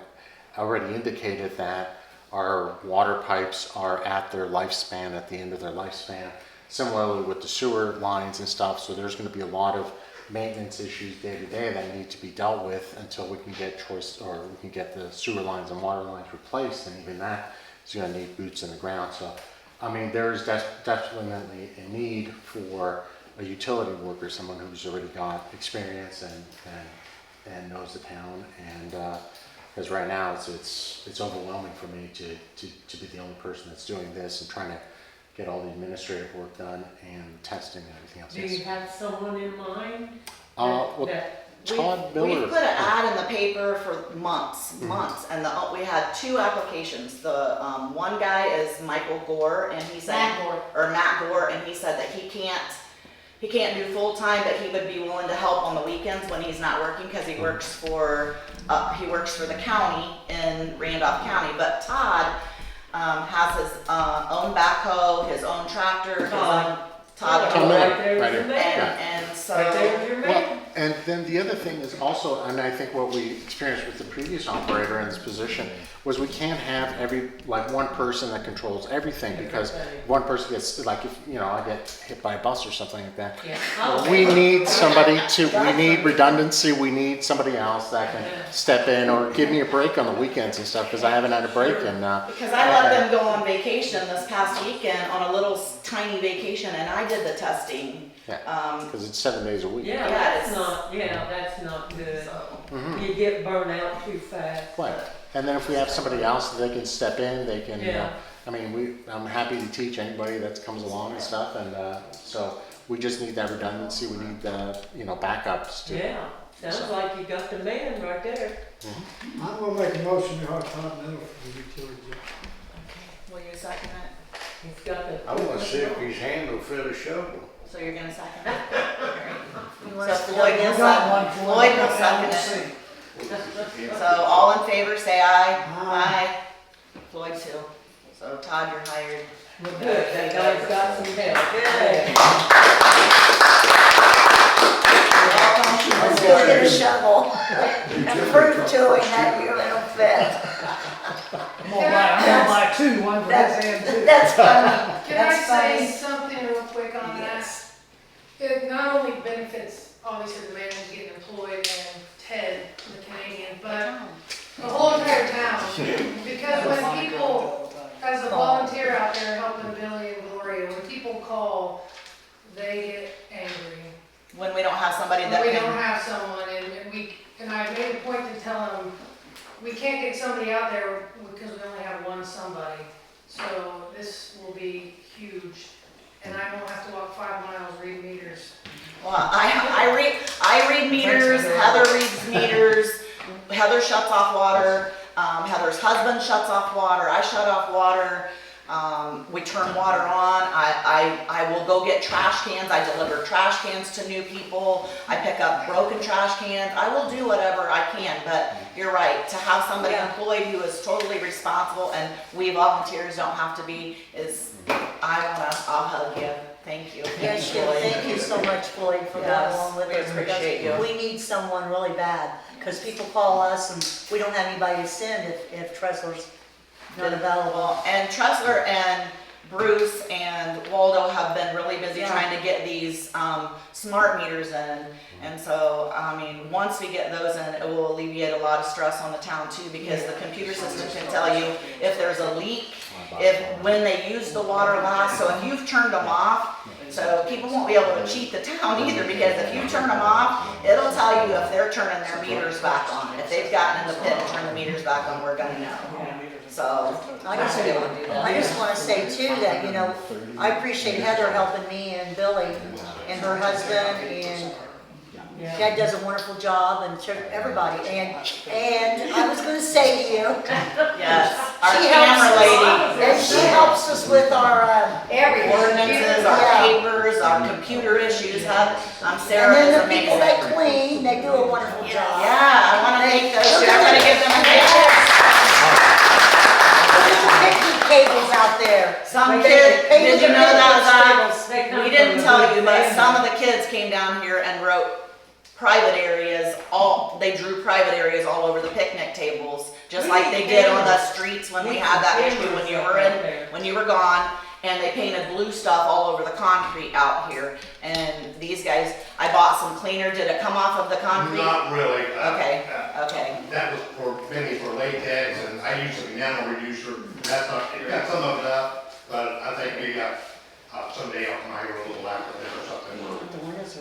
already indicated that our water pipes are at their lifespan, at the end of their lifespan. Similarly with the sewer lines and stuff, so there's going to be a lot of maintenance issues day to day that need to be dealt with until we can get the sewer lines and water lines replaced, and even that is going to need boots in the ground. So, there's definitely a need for a utility worker, someone who's already got experience and knows the town. And because right now it's overwhelming for me to be the only person that's doing this and trying to get all the administrative work done and testing and everything else. Do you have someone in mind? Well, that- Todd We Miller. put an ad in the paper for months, and we had 2 applications. The one guy is Michael Gore, and he said, Matt Gore, and he said that he can't do full time, but he would be willing to help on the weekends when he's not working because he works for the county in Randolph County. But Todd has his own backhoe, his own tractor, his own Todd Tom Miller, Miller. Right there's Right your here. man. and so. Right there's your man. Well, and then the other thing is also, and I think what we experienced with the previous operator in this position was we can't have one person that controls everything, because one person gets, like, if, I get hit by a bus or something like that. Yeah. We need somebody we need redundancy, we need somebody else that can step in or give me a break on the weekends and stuff, because I haven't had a break and, Because I let them go on vacation this past weekend, on a little tiny vacation, and I did the testing. because it's 7 days a week. Yeah, Yes. that's not good. Mhm. You get burned out too fast. Right. And then if we have somebody else that they can step in, they can, Yeah. I'm happy to teach anybody that comes along and stuff, and so we just need that redundancy, we need backups to. Yeah, sounds like you got the man right there. I'm gonna make a motion to hire Todd Miller for the utility job. Will you second it? He's got the. I wanna see if his hand will fill a shovel. So you're gonna second it? You So want us to go Floyd will against second, Floyd will second see. it. So all in favor, say aye. Aye. Floyd too. So Todd, you're hired. Good, that guy's got some help. Good. Let's go get a shovel and prove to him that you're in a fit. I'm gonna buy 2, one for his hand too. That's funny. Can I That's say funny. something real quick on that? It not only benefits, obviously, the man who's getting employed and Ted, the Canadian, but the whole entire town. Because when people, as a volunteer out there helping Billy and Gloria, when people call, they get angry. When we don't have somebody that When we don't can, have someone, and I made a point to tell them, we can't get somebody out there because we only have one somebody. So this will be huge, and I won't have to walk 5 miles, read meters. well, I read meters, Heather reads meters, Heather shuts off water, Heather's husband shuts off water, I shut off water. We turn water on. I will go get trash cans. I deliver trash cans to new people. I pick up broken trash cans. I will do whatever I can, but you're right. To have somebody employed who is totally responsible, and we volunteers don't have to be, I'll hug you. Thank you. Yes, thank you so much, Floyd, for going Yes, along with we us. appreciate you. We need someone really bad, because people call us and we don't have anybody to send if Tressler's not available. Well, and Tressler and Bruce and Waldo have been really busy trying to get these smart meters in. And so, once we get those in, it will alleviate a lot of stress on the town too, because the computer system can tell you if there's a leak, when they use the water last. So if you've turned them off, so people won't be able to cheat the town either, because if you turn them off, it'll tell you if they're turning their meters back on. If they've gotten in the pit and turned the meters back on, we're gonna know. So I just want to say too that, I appreciate Heather helping me and Billy and her husband, and Dad does a wonderful job, and everybody. And I was going to say to you, yes, our she camera helps lady. and she helps us with our Ordinances, our papers, our computer issues. Sarah and is then the people amazing. that clean, they do a wonderful job. Yeah, I want to thank those two. I'm going to give them a picture. Picnic tables out there. Some kid, did you know that, Zach? We didn't tell you, but some of the kids came down here and wrote private areas, they drew private areas all over the picnic tables, just like they did on the streets when we had that issue when you were gone. And they painted blue stuff all over the concrete out here. And these guys, I bought some cleaner. Did it come off of the concrete? Not really. Okay. That was mainly for latex, and I use a nano reducer. That's not, it got some of it up, but I think maybe someday I'll come out here with a little lacquer or something.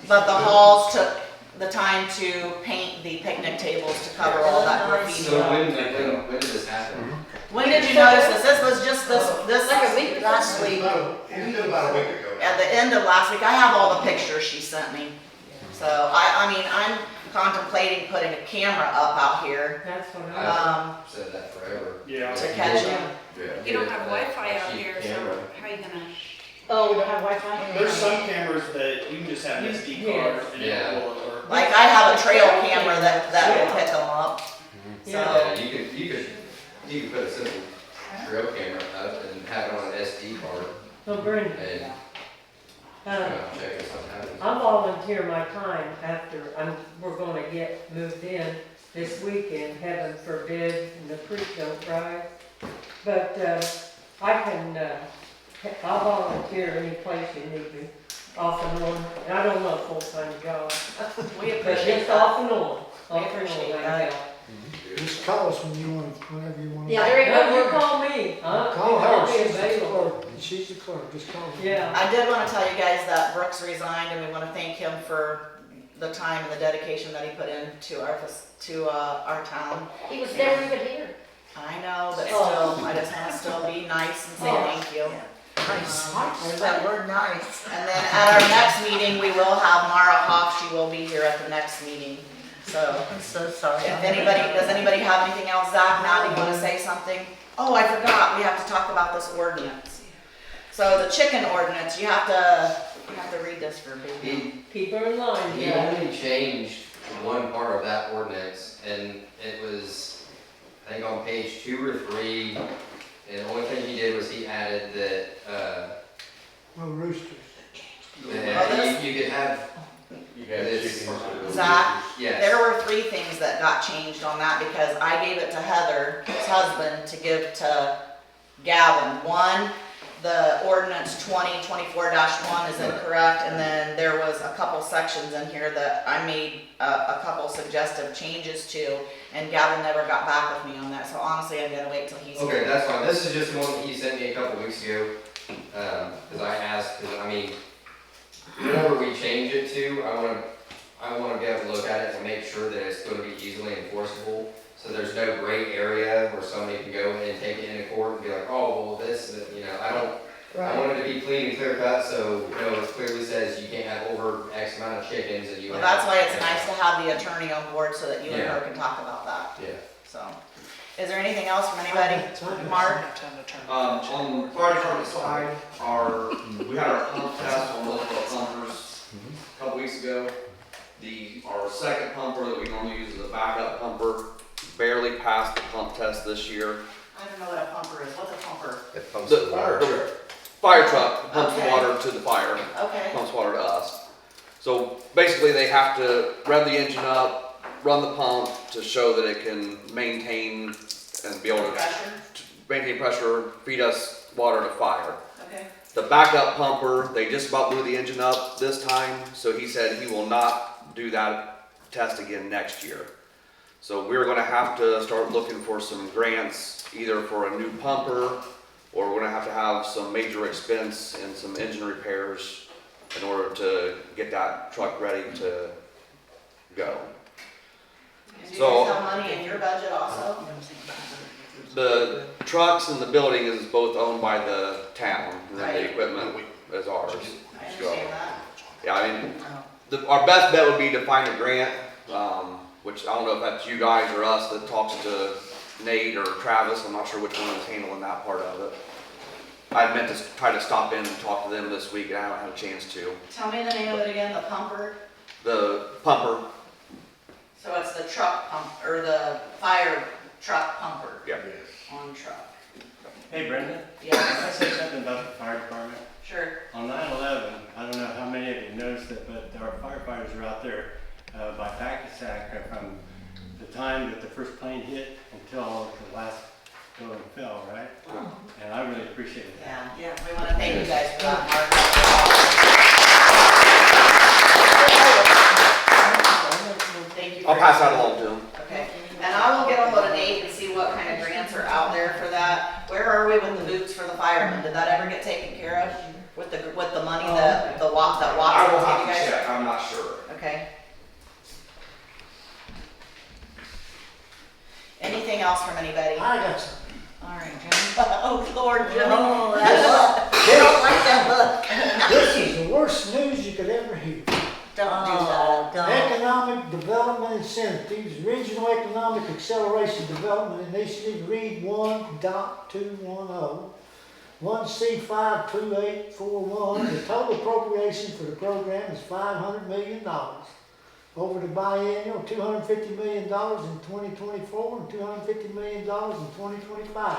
But the halls took the time to paint the picnic tables to cover all that graffiti. So when did this happen? When did you notice this? This was just this Like a week, last week. It was about a week ago. at the end of last week. I have all the pictures she sent me. So I mean, I'm contemplating putting a camera up out here, That's what I've said that forever. Yeah. to catch them. You don't have Wi-Fi out here, so how are you gonna? Oh, we don't have Wi-Fi? There's some cameras that you can just have an SD card and Yeah. it will work. Like I have a trail camera that will pick them up. So, Yeah, you could put a simple trail camera up and have it on an SD card Oh, Brenda, and check if something happens. I volunteer my time after we're gonna get moved in this weekend, heaven forbid, and the creek don't rise. But, I'll volunteer any place you need me, off and on, and I don't know a full-time job. we But appreciate just that. off and on, We off and appreciate on, that. like that. Just call us when you want, whenever you want. Yeah, there you No, go. you call me, huh? Call I'll her, be she's the available. clerk, she's the clerk, just call her. Yeah. I did want to tell you guys that Brooks resigned, and we want to thank him for the time and the dedication that he put into our town. He was never even here. I know, but still, I just want to still be nice and say thank you. Nice. That word nice. And then at our next meeting, we will have Mara Hoff. She will be here at the next meeting. So I'm so sorry. if does anybody have anything else? Zach, now do you want to say something? Oh, I forgot. We have to talk about this ordinance. So the chicken ordinance, you have to read this for baby. Keep her in line, He yeah. only changed one part of that ordinance, and it was, I think on page 2 or 3, and the only thing he did was he added that, No roosters. that you could have this. Zach, Yes. there were 3 things that got changed on that because I gave it to Heather, his husband, to give to Gavin. One, the ordinance 2024-1 is incorrect, and then there was a couple sections in here that I made a couple suggestive changes to, and Gavin never got back with me on that, so honestly, I'm gonna wait till he's Okay, here. that's fine. This is just the one that he sent me a couple weeks ago. Cause I asked, cause I mean, whatever we change it to, I wanna be able to look at it and make sure that it's gonna be easily enforceable. So there's no gray area where somebody can go in and take it into court and be like, oh, well, this, you know, I want it to be clean and clear cut, so, you know, it clearly says you can't have over X amount of chickens and you Well, have. that's why it's nice to have the attorney on board so that you and Yeah. her can talk about that, Yeah. so. Is there anything else from anybody? Mark? On Fire department side, we had our pump test on multiple pumpers a couple weeks ago. Our second pumper that we normally use as a backup pumper barely passed the pump test this year. I don't know what a pumper is. What's a pumper? It pumps The the water. fire truck pumps Okay. water to the fire, Okay. pumps water to us. So basically they have to rev the engine up, run the pump to show that it can maintain and be able to Pressure? maintain pressure, feed us water to fire. Okay. The backup pumper, they just about blew the engine up this time, so he said he will not do that test again next year. So we're gonna have to start looking for some grants, either for a new pumper, or we're gonna have some major expense and some engine repairs in order to get that truck ready to go. Do you So- guys have money in your budget also? The trucks and the building is both owned by the town, and then Right. the equipment is ours. I understand that. Yeah, I mean, our best bet would be to find a grant, which I don't know if that's you guys or us that talks to Nate or Travis. I'm not sure which one is handling that part of it. I meant to try to stop in and talk to them this week, and I haven't had a chance to. Tell me the name of it again, the pumper. The pumper, So it's the truck pump, or the fire truck pumper yeah. on truck. Hey Brenda, Yeah, can I say something about the fire department? sure. On 9/11, I don't know how many of you noticed it, but our firefighters were out there by Pacquisac from the time that the first plane hit until the last building fell, right? Oh. And I really appreciate that. Yeah, we want to thank you guys for that, Mark. Thank you. I'll for- pass that along to them. Okay, and I will get a hold of Nate and see what kind of grants are out there for that. Where are we with the boots for the firemen? Did that ever get taken care of with with the money that the water I will will have give you to guys? check, I'm not sure. Okay. Anything else from anybody? I got something. All right, Jim. Oh, Lord, Jimmy. Oh, that's, they don't like that look. This is the worst news you could ever hear. Don't do that. Don't. Economic Development Incentives, Regional Economic Acceleration Development Initiative, Read 1.210, 1C52841. The total appropriation for the program is $500 million. Over the biennial, $250 million in 2024 and $250 million in 2025.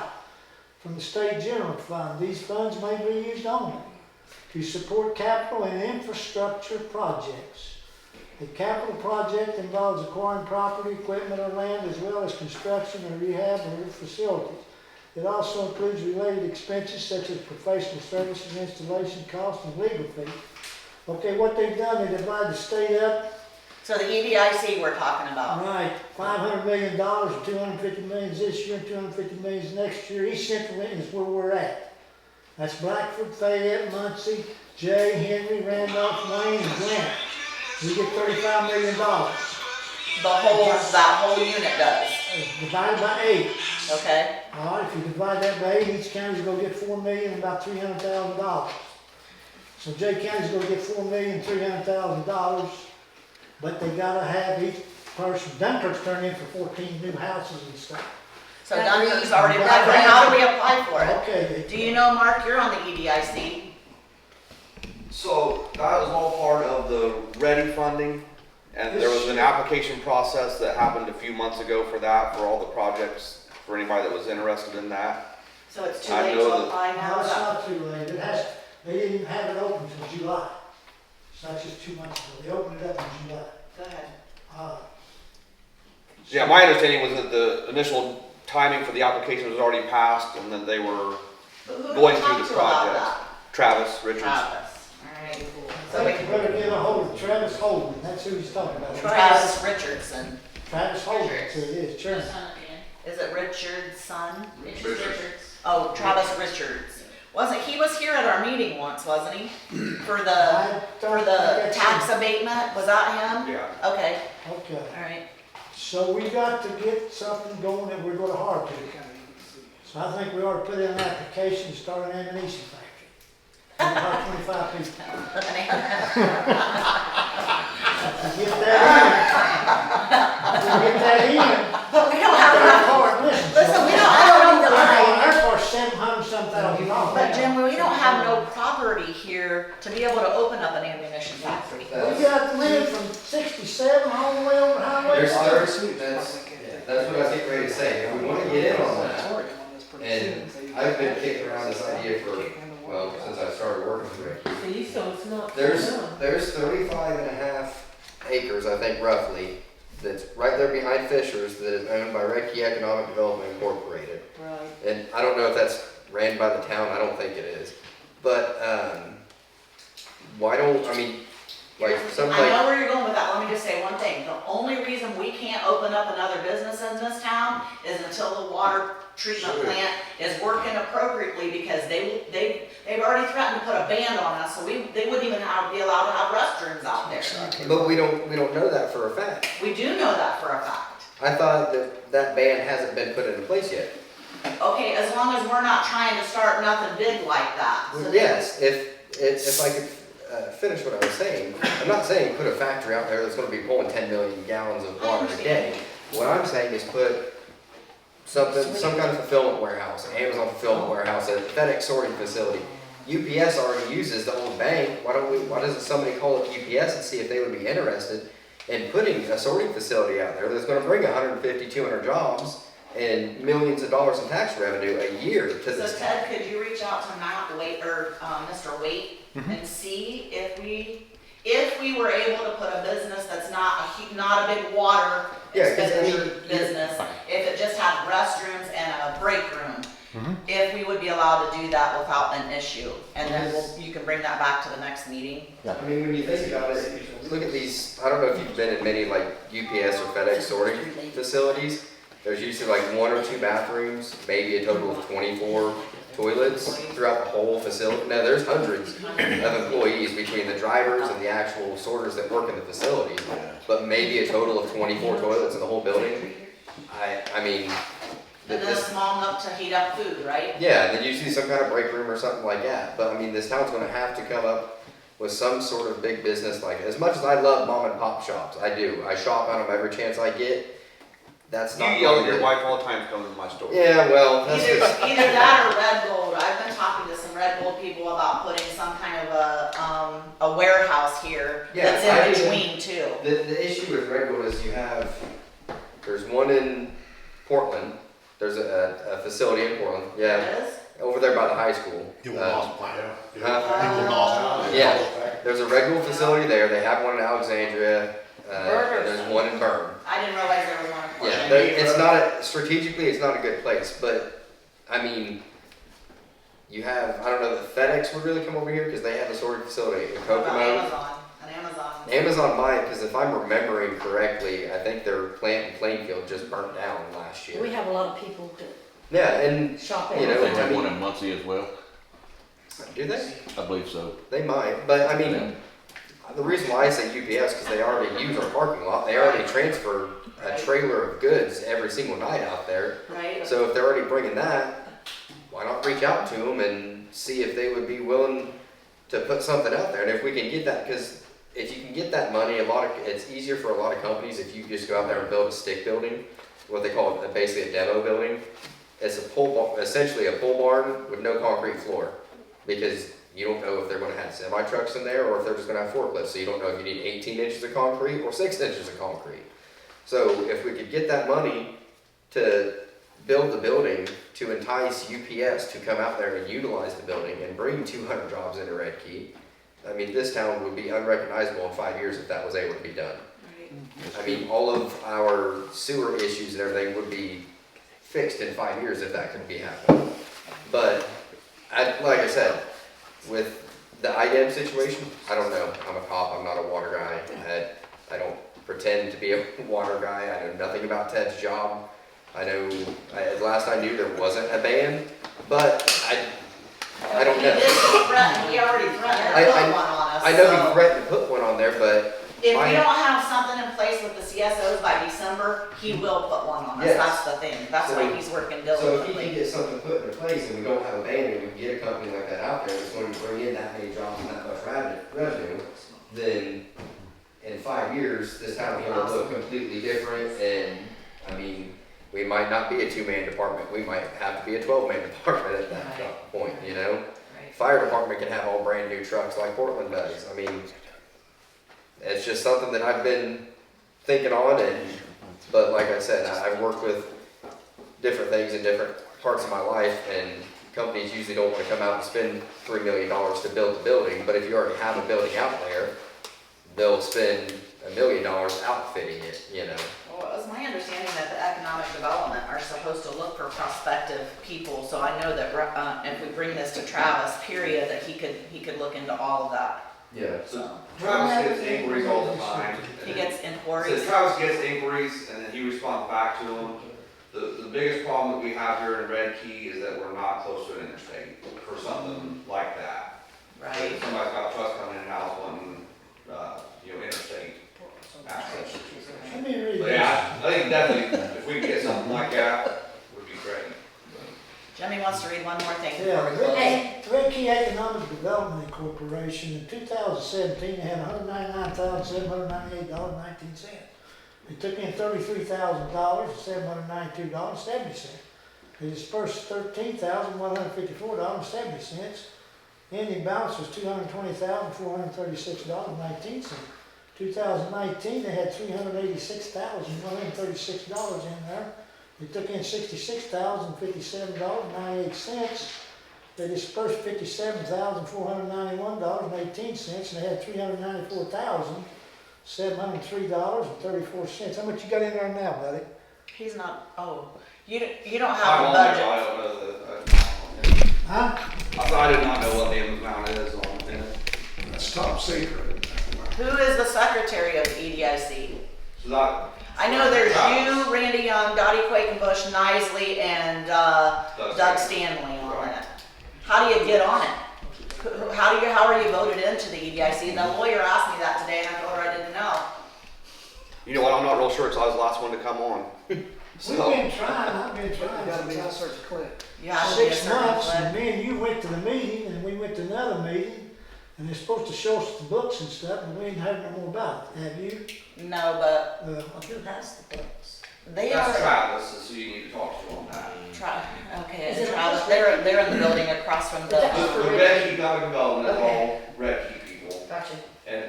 From the State General Fund, these funds may be used only to support capital and infrastructure projects. A capital project involves acquiring property, equipment, or land, as well as construction or rehab of facilities. It also includes related expenses such as professional services, installation costs, and legal fees. Okay, what they've done, they divide the state up. So the EDIC we're talking about. Right, $500 million, $250 million this year, $250 million next year. East Central Lincoln is where we're at. That's Blackford, Fayette, Muncie, Jay, Henry, Randolph, Wayne, and Grant. We get $35 million. That whole unit does. Divided by 8. Okay. All right, if you divide that by 8, each county's gonna get $4 million and about $300,000. So Jay County's gonna get $4,300,000, but they gotta have each person, Dunkirk's turned in for 14 new houses and stuff. So Dunkirk's already applied for it. How do we apply for it? Okay. Do you know, Mark, you're on the E EDIC? So that was all part of the ready funding, and there was an application process that happened a few months ago for that, for all the projects, for anybody that was interested in that. So it's too I late know to that- apply No, now? it's not too late. They didn't even have it open until July. It's not just 2 months ago. They opened it up in July. Go ahead. Yeah, my understanding was that the initial timing for the application was already passed, and then they were But who do we going through talk the to about project. that? Travis Richards. Travis. All right. So I we think you better get a hold of Travis Holden. That's who he's talking about. Travis Richardson. Travis Holden, that's who it is, chairman. Is it Richard's son? Richards. Oh, Travis Richards. He was here at our meeting once, wasn't he? For the tax abatement, was that him? Yeah. Okay, Okay. all right. So we got to get something going that we're going to hard to. So I think we ought to put in an application to start an ammunition factory. About 25 people. Get that in. But we don't have enough. Listen, we don't have no. Our part's $700,000. But Jim, we don't have no property here to be able to open up an ammunition factory. We got land from 67 all the way over Highway. That's what I was getting ready to say. If we want to get in on that, and I've been kicking around this idea for, well, since I started working for Redkey. See, so it's not. There's 35 and a half acres, I think roughly, that's right there behind Fisher's that is owned by Redkey Economic Development Incorporated. Right. And I don't know if that's ran by the town, I don't think it is. But, why don't, I mean, like, something I know like, where you're going with that. Let me just say one thing. The only reason we can't open up another business in this town is until the water treatment plant is working appropriately, because they've already threatened to put a ban on us, so they wouldn't even be allowed to have restrooms out there. but we don't know that for a fact. We do know that for a fact. I thought that ban hasn't been put into place yet. Okay, as long as we're not trying to start nothing big like that. So Yes, if I could finish what I was saying, I'm not saying put a factory out there that's gonna be pulling 10 million gallons of water a day. What I'm saying is put some kind of fulfillment warehouse, an Amazon fulfillment warehouse, a FedEx sorting facility. UPS already uses the old bank. Why doesn't somebody call up UPS and see if they would be interested in putting a sorting facility out there that's gonna bring 150, 200 jobs and millions of dollars in tax revenue a year to So this town? Ted, could you reach out to Matt Waite or Mr. Waite and see if we were able to put a business that's not a big water expenditure business, if it just had restrooms and a break room, if we would be allowed to do that without an issue, and then you can bring that back to the next meeting. I mean, when you think about it, look at these, I don't know if you've been in many like UPS or FedEx sorting facilities. there's usually like 1 or 2 bathrooms, maybe a total of 24 toilets throughout the whole facility. No, there's hundreds of employees between the drivers and the actual sorters that work in the facility, but maybe a total of 24 toilets in the whole building. I mean, And then small enough to heat up food, right? yeah, and then usually some kind of break room or something like that. But I mean, this town's gonna have to come up with some sort of big business like, as much as I love mom and pop shops, I do. I shop at them every chance I get. That's You not. yell at really your good. wife all the time to come to my store. Yeah, well, that's Either, just. either that or Red Gold. I've been talking to some Red Gold people about putting some kind of a warehouse here Yeah, that's I in mean, between too. The issue with Red Gold is there's one in Portland. There's a facility in Portland. Yeah. There is? Over there by the high school. Yeah. Yeah. There's a Red Gold facility there. They have one in Alexandria. And there's one in Bern. I didn't realize there was one in Portland. Yeah, it's not strategically, it's not a good place, but I mean, you have, I don't know, the FedEx would really come over here because they have a sorting facility in What about Kokomo. Amazon? Amazon might, because if I'm remembering correctly, I think their plant in Plainfield just burnt down last year. We have a lot of people that Yeah, and shop you at. know, They I have one mean, in Muncie as well. do they? I believe so. They might, but I mean, the reason why I say UPS because they already use our parking lot. They already transfer a trailer of goods every single night out there. Right. So if they're already bringing that, why not reach out to them and see if they would be willing to put something out there? And if we can get that, because if you can get that money, it's easier for a lot of companies if you just go out there and build a stick building, what they call basically a demo building. It's essentially a pole barn with no concrete floor, because you don't know if they're going to have semi trucks in there or if they're just going to have forklifts. So you don't know if you need 18 inches of concrete or 6 inches of concrete. So if we could get that money to build the building to entice UPS to come out there and utilize the building and bring 200 jobs into Redkey, I mean, this town would be unrecognizable in 5 years if that was able to be done. I mean, all of our sewer issues and everything would be fixed in 5 years if that could be happening. But like I said, with the IDEM situation, I don't know. I'm a cop. I'm not a water guy. I don't pretend to be a water guy. I know nothing about Ted's job. I know, last I knew there wasn't a ban, but I don't know. He already threatened to put one on us. I know so he threatened to put one on there, but if we don't have something in place with the CSOs by December, he will put one on us. Yes. That's the thing. That's why he's working diligently. So if he can get something put into place and we don't have a ban and we can get a company like that out there that's going to bring in that many jobs and that much revenue, then in 5 years, this town is going to look completely different. And I mean, we might not be a 2-man department. We might have to be a 12-man department at that point, you know? Fire department can have all brand new trucks like Portland does. I mean, it's just something that I've been thinking on, but like I said, I've worked with different things in different parts of my life, and companies usually don't want to come out and spend $3 million to build the building, but if you already have a building out there, they'll spend $1 million outfitting it, you know. Well, it was my understanding that the economic development are supposed to look for prospective people, so I know that if we bring this to Travis, period, that he could look into all of that. Yeah. So Travis gets inquiries all the time. he gets inquiries. So Travis gets inquiries and then he responds back to them. The biggest problem that we have here in Redkey is that we're not close to an interstate for something like that. Right. If somebody's got a truck coming in and out wanting, interstate access. Let me read But this. yeah, I think definitely if we can get something like that, would be great. Jimmy wants to read one more thing Yeah, before we close. Redkey Economic Development Corporation in 2017 they had $199,798.19. They took in $33,000, $792.70. They dispersed $13,154.70. Ending balance was $220,436.19. 2019 they had $386,136 in there. They took in $66,057.98. They dispersed $57,491.18, and they had $394,703.34. How much you got in there now, buddy? He's not. You don't have a budget. I don't know Huh? I did not know what the amount is on it. That's top secret. Who is the secretary of the EDIC? So that, I know there's Travis. you, Randy Young, Rowdy Quakenbush, Nisley, and Doug Stanley on it. How do you get on it? How are you voted into the EDIC? The lawyer asked me that today, and I told her I didn't know. You know what, I'm not real sure, because I was the last one to come on. We've So, been trying, I've been You gotta be in a trying certain clique. You have to be a 6 certain months, clique. and me and you went to the meeting, and we went to another meeting, and they're supposed to show us the books and stuff, and we ain't heard no more about it. Have you? No, but Who has the books? they that's are. Travis, is who you need to talk to on that. Okay, Is it's it Travis. on They're in the building across from Is that the. just The Redkey Economic Development is all Redkey people. Gotcha. And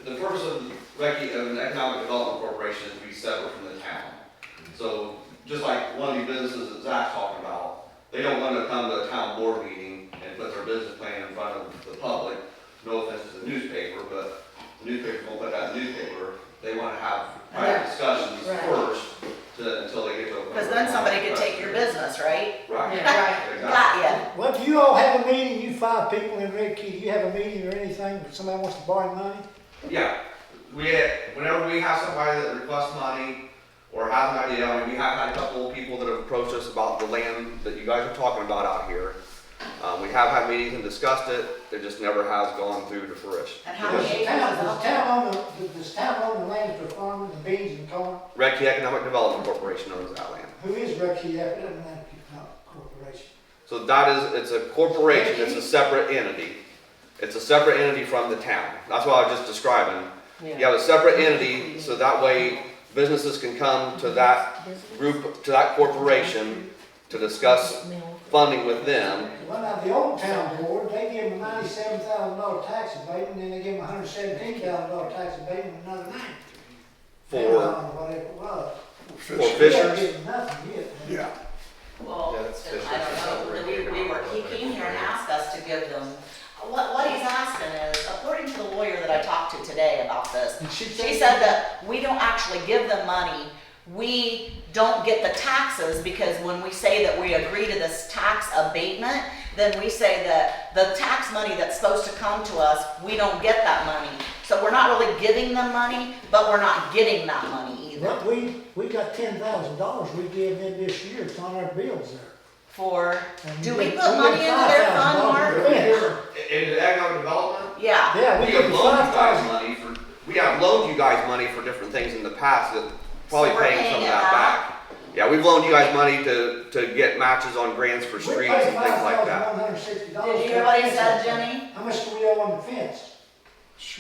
the purpose of Redkey, of an economic development corporation is to be separate from the town. So, just like one of these businesses that Zach's talking about, they don't want to come to a town board meeting and put their business plan in front of the public. No offense to the newspaper, but the newspaper won't put that in the newspaper. They want to have private discussions Right. first until they get to. Because then somebody could take your business, right? Right. Yeah. Exactly. Got ya. Well, do you all have a meeting, you 5 people in Redkey, do you have a meeting or anything, if somebody wants to borrow money? Yeah, whenever we have somebody that requests money or has an idea, I mean, we have had a couple of people that have approached us about the land that you guys are talking about out here. We have had meetings and discussed it, it just never has gone through to fruition. And how many Does the acres town, is out does there? town own the land for farming, the beans and corn? Redkey Economic Development Corporation owns that land. Who is Redkey Economic Corporation? So that is, it's a corporation, it's a separate entity. It's a separate entity from the town. That's what I was just describing. You have a separate entity, so that way businesses can come to that group, to that corporation to discuss funding with them. Well, now, the old town board, they give them a $97,000 tax abatement, and they give them a $117,000 tax abatement, another 9. For, Whatever it was. for We haven't fishers. given nothing yet. Yeah. Well, Yeah, that's fishing. I don't know, he came here and asked us to give them, what he's asking is, according to the lawyer that I talked to today about this, And she said that we don't actually give them money, we don't get the taxes, because when we say that we agree to this tax abatement, then we say that the tax money that's supposed to come to us, we don't get that money. So we're not really giving them money, but we're not getting that money either. But we got $10,000 we gave them this year, it's on our bills there. For, And do we we get- put we money get into their fund, $5,000 Mark? for fence. In the economic development, Yeah. Yeah, we we give have them loaned you guys 5,000. money for, we have loaned you guys money for different things in the past that probably So we're paying some paying of it that back? back. Yeah, we've loaned you guys money to get matches on grants for We streets pay and things like that. $5,160. Did you hear what he said, Jimmy? How much do we owe on the fence?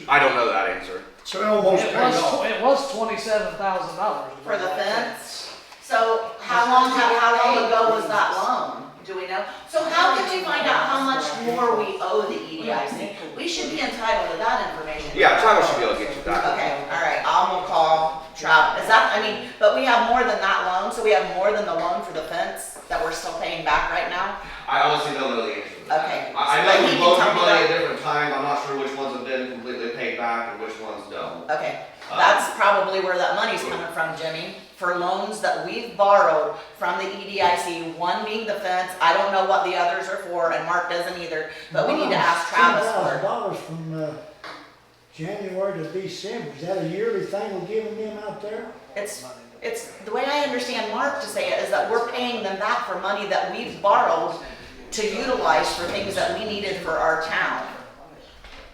I don't know that answer. So it almost paid off. It was $27,000. For the fence? So how long ago was that loan? Do we know? So how could you find out how much more we owe the EDIC? We should be entitled to that information. Yeah, Travis should be able to get you that. Okay, all right, I will call Travis. Is that, I mean, but we have more than that loan, so we have more than the loan for the fence that we're still paying back right now? I honestly don't know the answer to that. Okay. I But know he we can loaned tell you me money that. at different times, I'm not sure which ones have been completely paid back and which ones don't. Okay, that's probably where that money's coming from, Jimmy, for loans that we've borrowed from the EDIC, one being the fence, I don't know what the others are for, and Mark doesn't either, but we need to ask Travis for it. $10,000 from January to December, is that a yearly thing we're giving them out there? It's, the way I understand Mark to say it is that we're paying them back for money that we've borrowed to utilize for things that we needed for our town.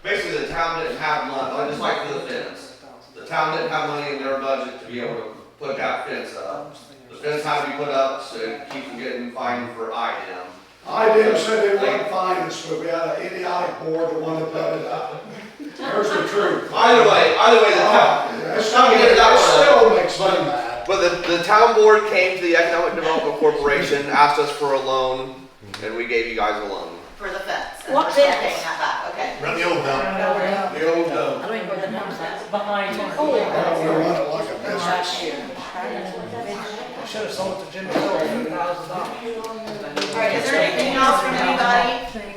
Basically, the town didn't have money, just like for the fence. The town didn't have money in their budget to be able to put that fence up. The fence had to be put up so to keep from getting fined for IDM. IDM said they wouldn't find us, but we had an idiotic board, the one that put it up. There's the truth. Either way, the town. It still makes me mad. But the town board came to the Economic Development Corporation, asked us for a loan, and we gave you guys a loan. For the fence. And What we're still fence? paying that back, okay. Run the old dump. The old dump. I don't even know the numbers. Behind. I don't run it like a business. Should've sold it to Jimmy Hill for $1,000. All right, is there anything else from anybody?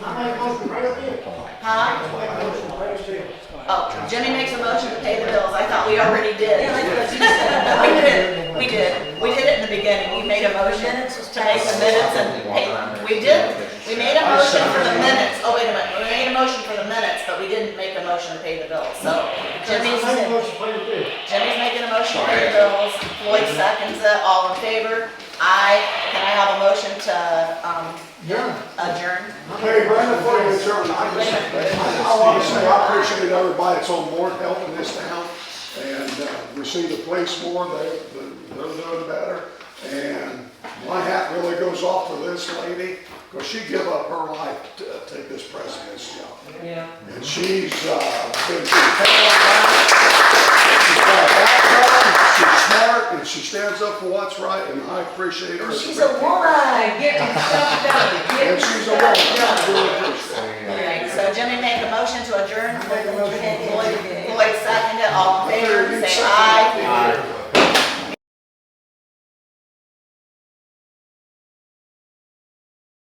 I make most of it. Huh? Oh, Jimmy makes a motion to pay the bills. I thought we already did. We did it in the beginning. You made a motion to make the minutes and pay. We did. We made a motion for the minutes. Oh, wait a minute. We made a motion for the minutes, but we didn't make a motion to pay the bills. So Jimmy's making a motion to pay the bills. Floyd seconds it. All in favor? Can I have a motion to, Yeah. adjourn? Hey, Brandon, before you adjourn, I want to say I appreciate everybody that's on board helping this town. And we see the police more, they're doing better. And my hat really goes off to this lady, because she give up her life to take this president's job. Yeah. And she's been through hell and back. She's got a background, she's smart, and she stands up for what's right, and I appreciate her. She's a woman. Getting stuff done. And she's a woman, I really appreciate it. Alright, so Jimmy made the motion to adjourn. Make a motion. Lloyd seconded, all in favor, say aye.